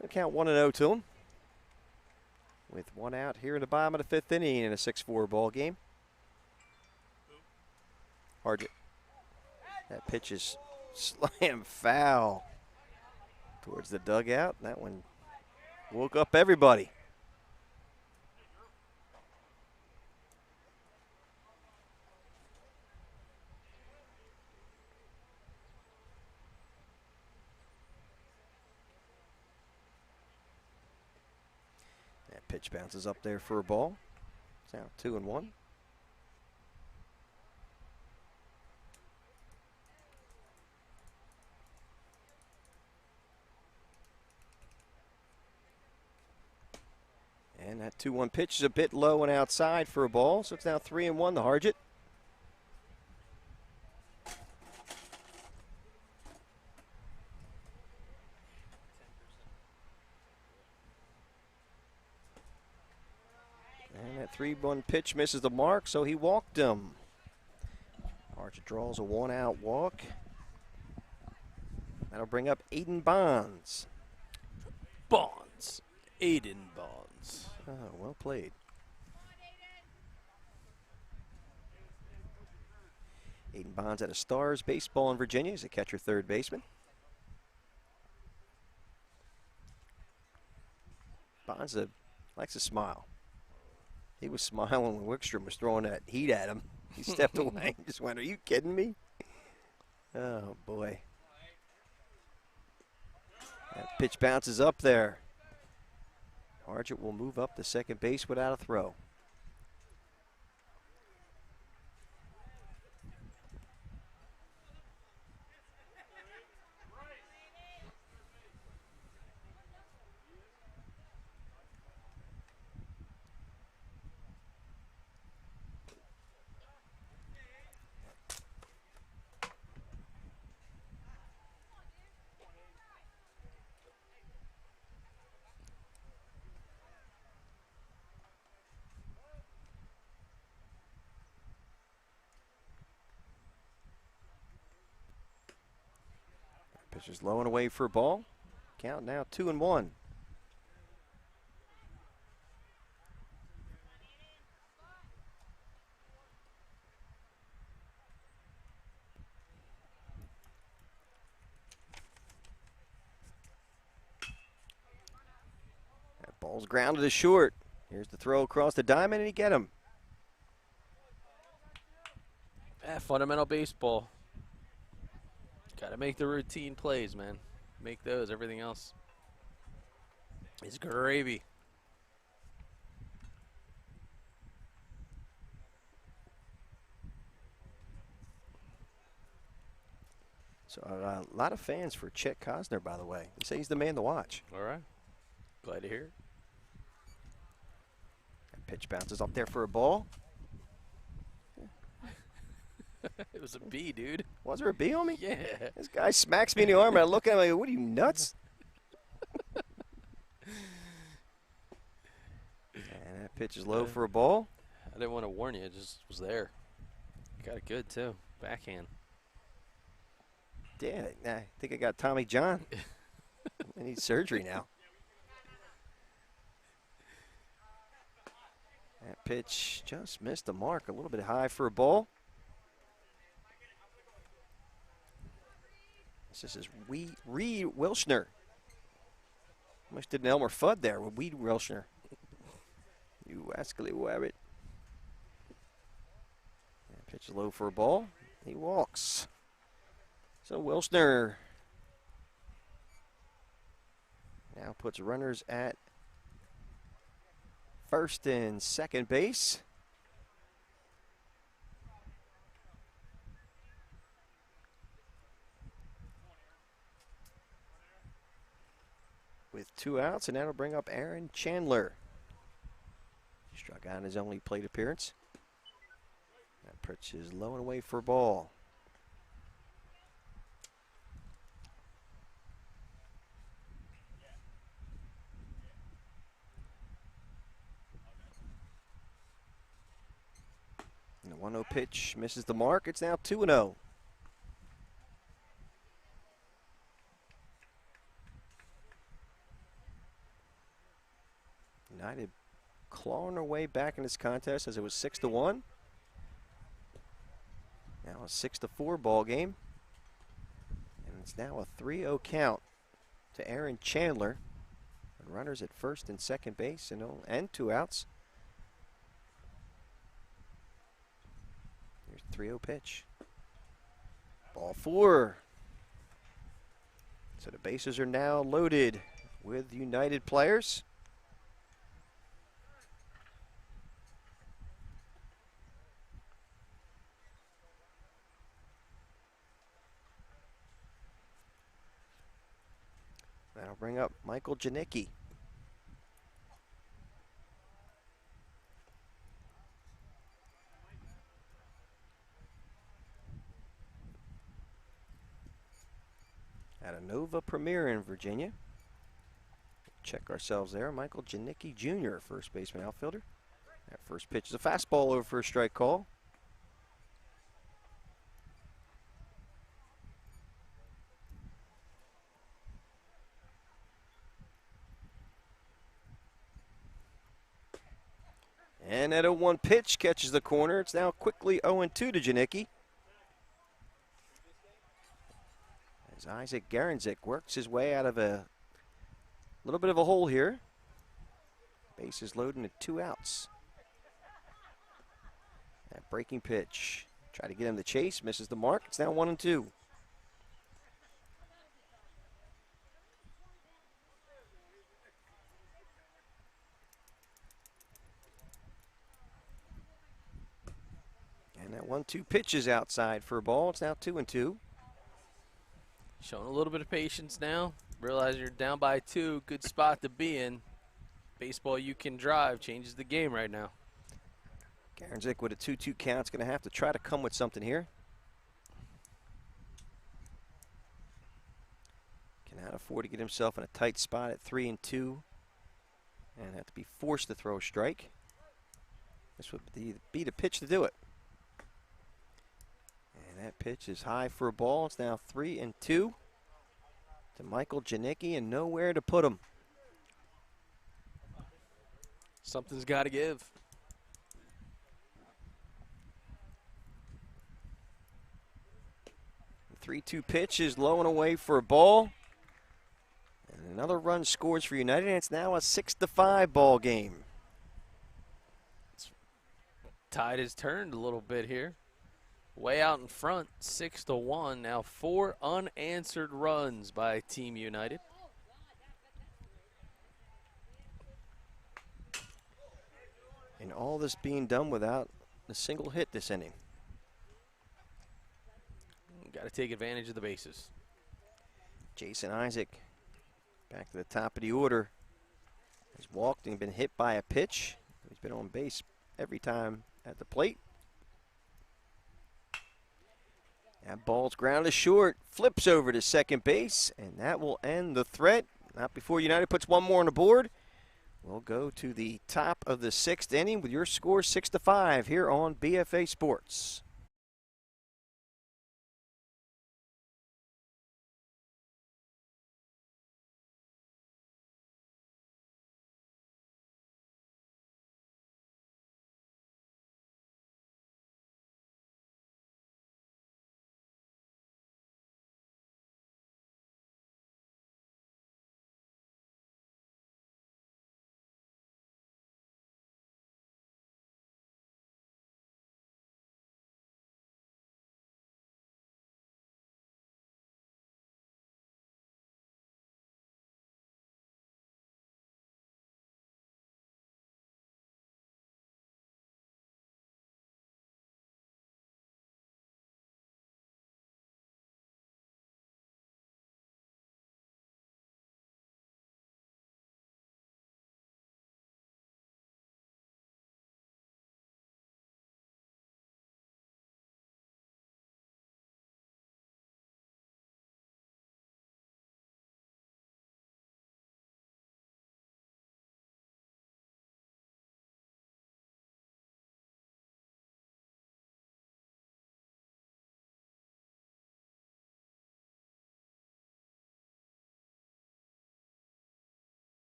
Gonna count 1-0 to him. With one out here in the bottom of the fifth inning in a 6-4 ball game. Hargett. That pitch is slam foul towards the dugout. That one woke up everybody. That pitch bounces up there for a ball. It's now 2-1. And that 2-1 pitch is a bit low and outside for a ball, so it's now 3-1 to Hargett. And that 3-1 pitch misses the mark, so he walked him. Hargett draws a 1-out walk. That'll bring up Aiden Bonds. Aiden Bonds. Oh, well played. Aiden Bonds out of Stars Baseball in Virginia. He's a catcher, third baseman. Bonds likes to smile. He was smiling when Wickstrom was throwing that heat at him. He stepped away and just went, "Are you kidding me?" Oh, boy. That pitch bounces up there. Hargett will move up to second base without a throw. Pitch is low and away for a ball. Count now 2-1. That ball's grounded to short. Here's the throw across the diamond, and he get him. Fundamental baseball. Got to make the routine plays, man. Make those. Everything else is gravy. So a lot of fans for Chet Cosner, by the way. They say he's the man to watch. All right. Glad to hear it. That pitch bounces up there for a ball. It was a B, dude. Was there a B on me? Yeah. This guy smacks me in the arm, and I look at him like, "What are you, nuts?" And that pitch is low for a ball. I didn't want to warn you. It just was there. Got it good, too. Backhand. Yeah, I think I got Tommy John. I need surgery now. That pitch just missed the mark, a little bit high for a ball. This is Reed Wilshner. Almost did an Elmer Fudd there with Reed Wilshner. You rascally rabbit. Pitch low for a ball. He walks. So Wilshner now puts runners at first and second base. With 2 outs, and that'll bring up Aaron Chandler. He struck out in his only plate appearance. That pitch is low and away for a ball. And the 1-0 pitch misses the mark. It's now 2-0. United clawing their way back in this contest as it was 6-1. Now a 6-4 ball game. And it's now a 3-0 count to Aaron Chandler. And runners at first and second base and 2 outs. Here's 3-0 pitch. Ball 4. So the bases are now loaded with United players. That'll bring up Michael Janicki. At a Nova Premier in Virginia. Check ourselves there. Michael Janicki Jr., first baseman outfielder. That first pitch is a fastball over for a strike call. And that 0-1 pitch catches the corner. It's now quickly 0-2 to Janicki. As Isaac Garanzik works his way out of a little bit of a hole here. Bases loading at 2 outs. That breaking pitch. Try to get him to chase. Misses the mark. It's now 1-2. And that 1-2 pitch is outside for a ball. It's now 2-2. Showing a little bit of patience now. Realize you're down by 2. Good spot to be in. Baseball you can drive changes the game right now. Garanzik with a 2-2 count is going to have to try to come with something here. Cannot afford to get himself in a tight spot at 3-2 and have to be forced to throw a strike. This would be the pitch to do it. And that pitch is high for a ball. It's now 3-2 to Michael Janicki and nowhere to put him. Something's got to give. The 3-2 pitch is low and away for a ball. And another run scores for United, and it's now a 6-5 ball game. Tide has turned a little bit here. Way out in front, 6-1. Now 4 unanswered runs by Team United. And all this being done without a single hit this inning. Got to take advantage of the bases. Jason Isaac back to the top of the order. He's walked and been hit by a pitch. He's been on base every time at the plate. That ball's grounded short, flips over to second base, and that will end the threat. Not before United puts one more on the board. We'll go to the top of the 6th inning with your score 6-5 here on BFA Sports.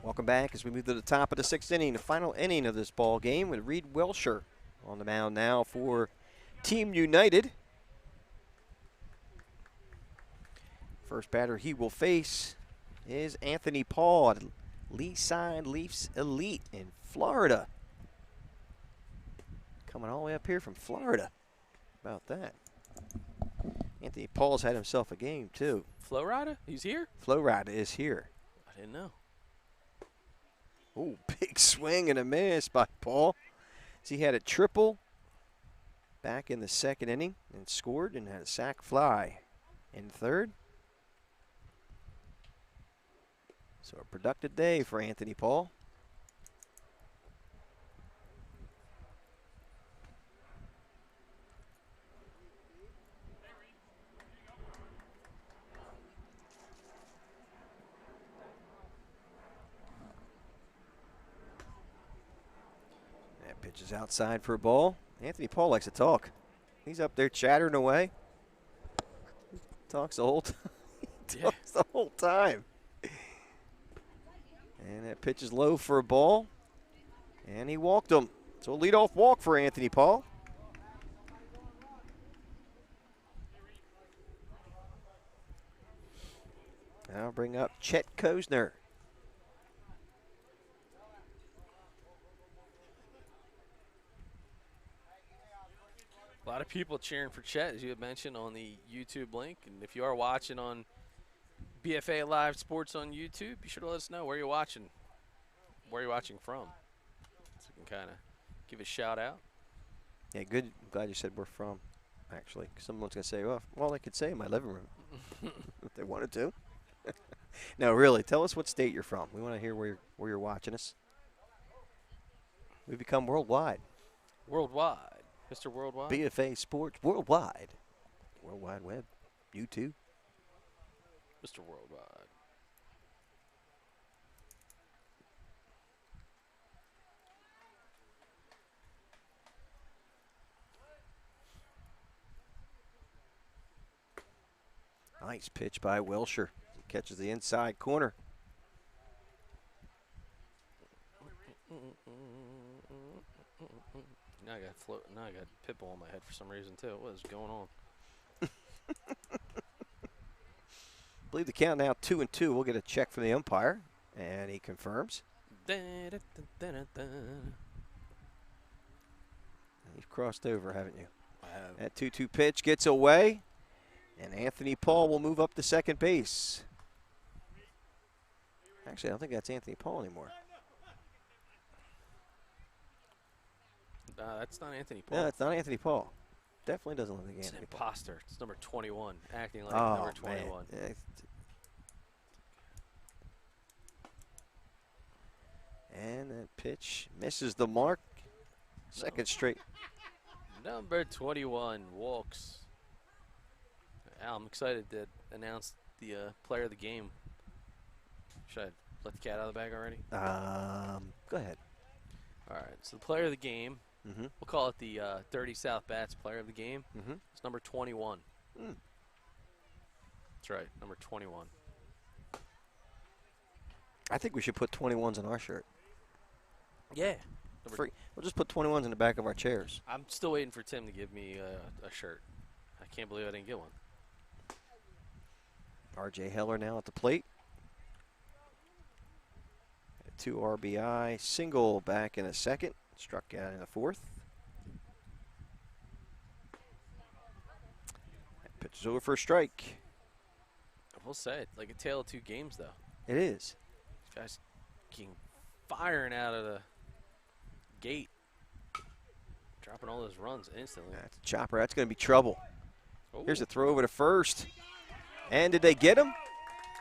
Welcome back as we move to the top of the 6th inning, the final inning of this ball game with Reed Welsher on the mound now for Team United. First batter he will face is Anthony Paul at Leaside Leafs Elite in Florida. Coming all the way up here from Florida. How about that? Anthony Paul's had himself a game too. Florida? He's here? Florida is here. I didn't know. Oh, big swing and a miss by Paul. He had a triple back in the 2nd inning and scored and had a sac fly in 3rd. So a productive day for Anthony Paul. That pitch is outside for a ball. Anthony Paul likes to talk. He's up there chattering away. Talks the whole time. Talks the whole time. And that pitch is low for a ball. And he walked him. So a leadoff walk for Anthony Paul. Now I'll bring up Chet Kozner. A lot of people cheering for Chet, as you had mentioned on the YouTube link. And if you are watching on BFA Live Sports on YouTube, be sure to let us know where you're watching from. So we can kind of give a shout out. Yeah, good. I'm glad you said we're from, actually. Someone's going to say, well, they could say in my living room if they wanted to. No, really, tell us what state you're from. We want to hear where you're watching us. We've become worldwide. Worldwide. Mr. Worldwide. BFA Sports Worldwide. World Wide Web. YouTube. Mr. Worldwide. Nice pitch by Welsher. He catches the inside corner. Now I got Pitbull on my head for some reason too. What is going on? I believe the count now 2-2. We'll get a check from the umpire, and he confirms. You've crossed over, haven't you? I have. That 2-2 pitch gets away, and Anthony Paul will move up to second base. Actually, I don't think that's Anthony Paul anymore. That's not Anthony Paul. No, it's not Anthony Paul. Definitely doesn't look like It's an Anthony Paul. imposter. It's number 21, acting like number 21. Man. And that pitch misses the mark. Second straight. Number 21 walks. Al, I'm excited to announce the player of the game. Should I let the cat out of the bag already? Go ahead. All right. So the player of the game, Mm-hmm. we'll call it the 30 South Bats player of the game. Mm-hmm. It's number 21. Mm. That's right, number 21. I think we should put 21s on our shirt. Yeah. Free. We'll just put 21s in the back of our chairs. I'm still waiting for Tim to give me a shirt. I can't believe I didn't get one. R.J. Heller now at the plate. A 2 RBI single back in the 2nd. Struck out in the 4th. That pitch is over for a strike. I will say, it's like a tale of two games, though. It is. This guy's getting firing out of the gate. Dropping all those runs instantly. That's a chopper. That's going to be trouble. Ooh. Here's a throw over to first. And did they get him?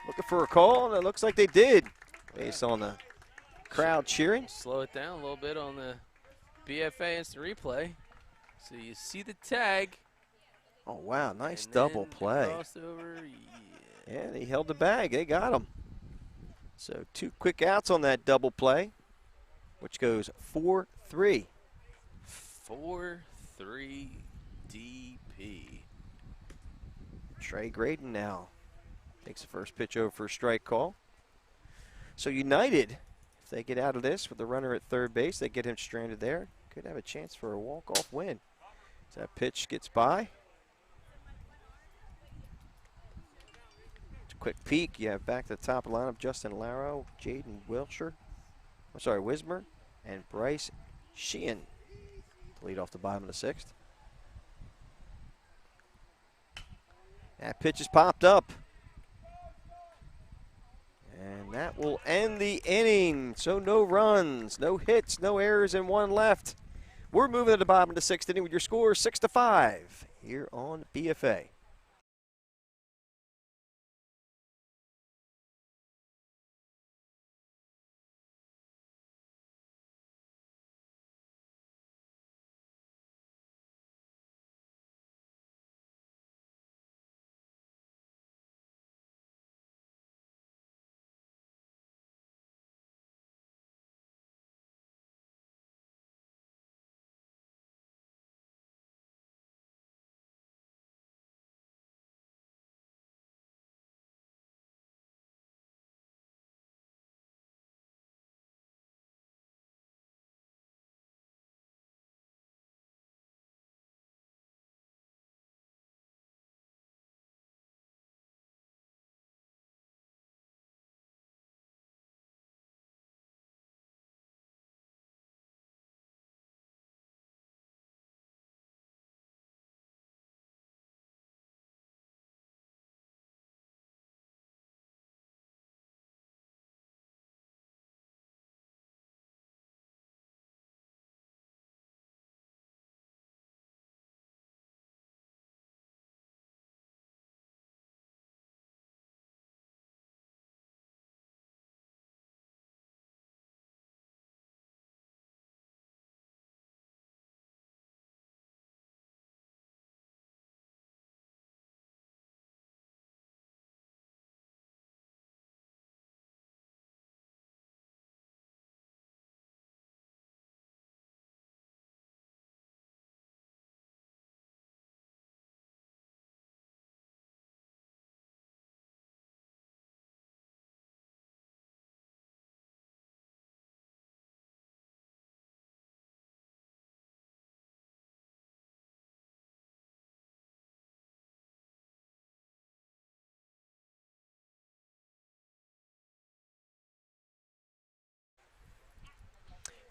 Looking for a call, and it looks like they did. Based on the crowd cheering. Slow it down a little bit on the BFA instant replay. So you see the tag. Oh, wow. Nice and double then the play. crossover, yeah. Yeah, they held the bag. They got him. So 2 quick outs on that double play, which goes 4-3. 4-3 DP. Trey Graydon now takes the first pitch over for a strike call. So United If they get out of this with the runner at third base, they get him stranded there. Could have a chance for a walk-off win. So that pitch gets by. Quick peek. You have back to the top of the lineup Justin Laro, Jaden Wismer, and Bryce Sheehan to lead off the bottom of the sixth. That pitch is popped up. And that will end the inning. So no runs, no hits, no errors, and one left. We're moving to the bottom of the sixth inning with your score 6-5 here on BFA.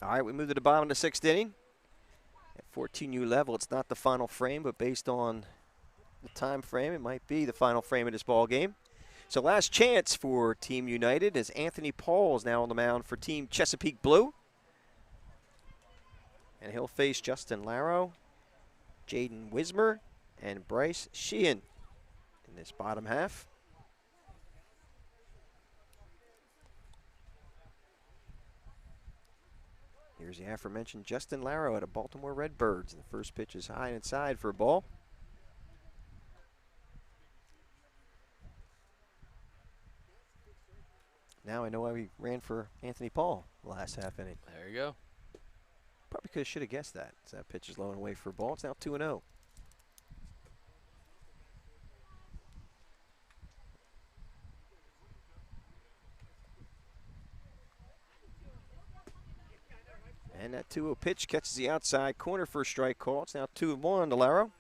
All right, we move to the bottom of the sixth inning. At 14U level, it's not the final frame, but based on the time frame, it might be the final frame of this ball game. So last chance for Team United as Anthony Paul is now on the mound for Team Chesapeake Blue. And he'll face Justin Laro, Jaden Wismer, and Bryce Sheehan in this bottom half. Here's the aforementioned Justin Laro out of Baltimore Redbirds. The first pitch is high and inside for a ball. Now I know why we ran for Anthony Paul the last half inning. There you go. Probably should have guessed that. So that pitch is low and away for a ball. It's now 2-0. And that 2-0 pitch catches the outside corner for a strike call. It's now 2-1 to Laro.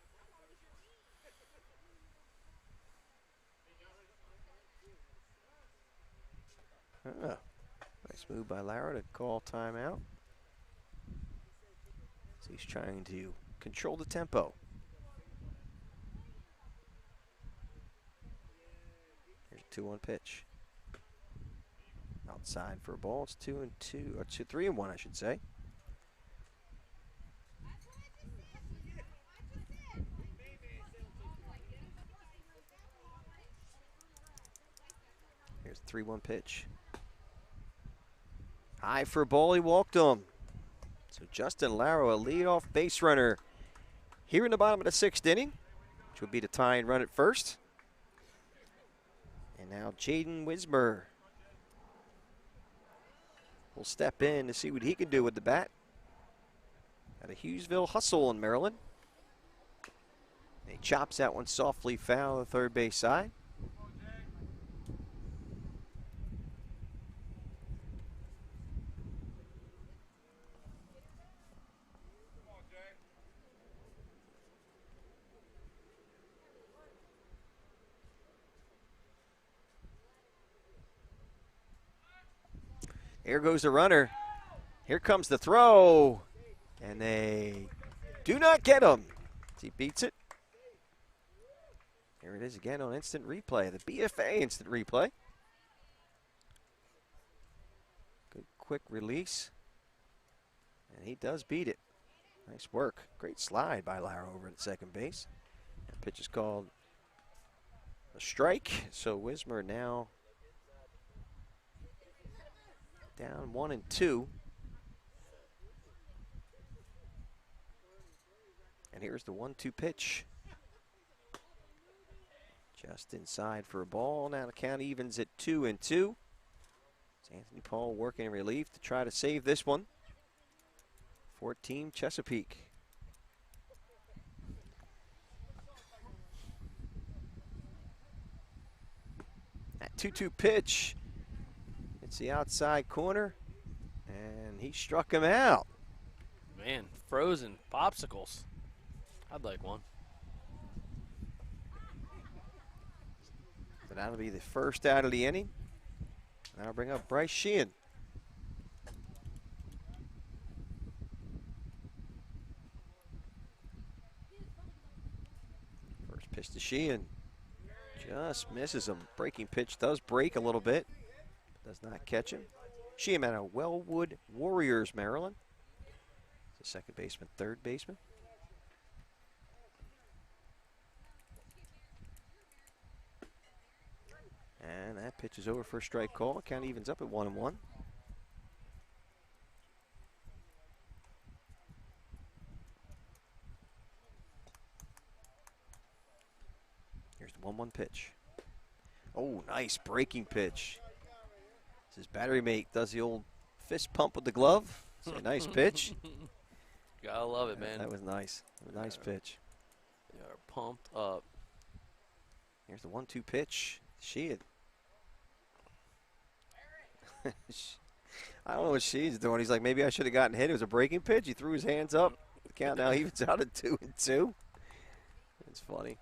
Nice move by Laro to call timeout. So he's trying to control the tempo. Here's a 2-1 pitch. Outside for a ball. It's 2-2, or 3-1, I should say. Here's a 3-1 pitch. High for a ball, he walked him. So Justin Laro, a leadoff base runner here in the bottom of the sixth inning, which would be the tying run at first. And now Jaden Wismer will step in to see what he can do with the bat. At a Hughesville Hustle in Maryland. And he chops that one softly foul on the third base side. Here goes the runner. Here comes the throw. And they do not get him. He beats it. Here it is again on instant replay. The BFA instant replay. Good quick release. And he does beat it. Nice work. Great slide by Lara over at second base. That pitch is called a strike. So Wismer now down 1-2. And here's the 1-2 pitch. Just inside for a ball. Now the count evens at 2-2. It's Anthony Paul working in relief to try to save this one for Team Chesapeake. That 2-2 pitch. It's the outside corner. And he struck him out. Man, frozen popsicles. I'd like one. So that'll be the first out of the inning. Now bring up Bryce Sheehan. First pitch to Sheehan. Just misses him. Breaking pitch does break a little bit. Does not catch him. Sheehan out of Wellwood Warriors, Maryland. The second baseman, third baseman. And that pitch is over for a strike call. Count evens up at 1-1. Here's the 1-1 pitch. Oh, nice breaking pitch. His battery mate does the old fist pump with the glove. It's a nice pitch. Gotta love it, man. That was nice. A nice pitch. They are pumped up. Here's the 1-2 pitch. Sheehan. I don't know what Sheehan's doing. He's like, maybe I should have gotten hit. It was a breaking pitch. He threw his hands up. The count now evens out at 2-2. It's funny.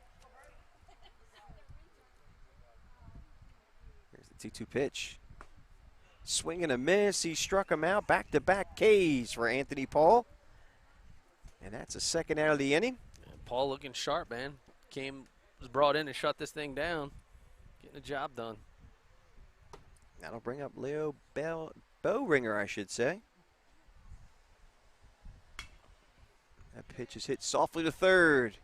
Here's the 2-2 pitch. Swing and a miss. He struck him out. Back-to-back Ks for Anthony Paul. And that's a second out of the inning. And Paul looking sharp, man. Was brought in to shut this thing down. Getting the job done. That'll bring up Leo Bowringer, I should say. That pitch is hit softly to third.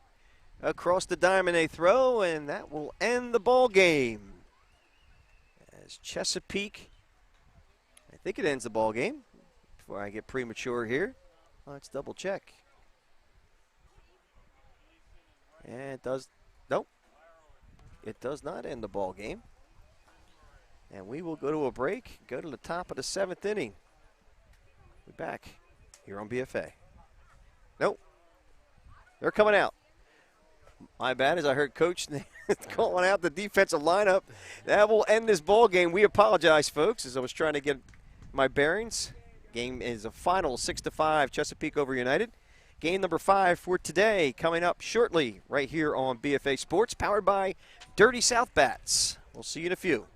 Across the diamond they throw, and that will end the ball game. As Chesapeake, I think it ends the ball game. Before I get premature here, let's double check. And it does, nope. It does not end the ball game. And we will go to a break, go to the top of the 7th inning. We're back here on BFA. Nope. They're coming out. My bad, as I heard Coach calling out the defensive lineup. That will end this ball game. We apologize, folks, as I was trying to get my bearings. Game is a final 6-5, Chesapeake over United. Game number 5 for today coming up shortly right here on BFA Sports, powered by Dirty South Bats. We'll see you in a few.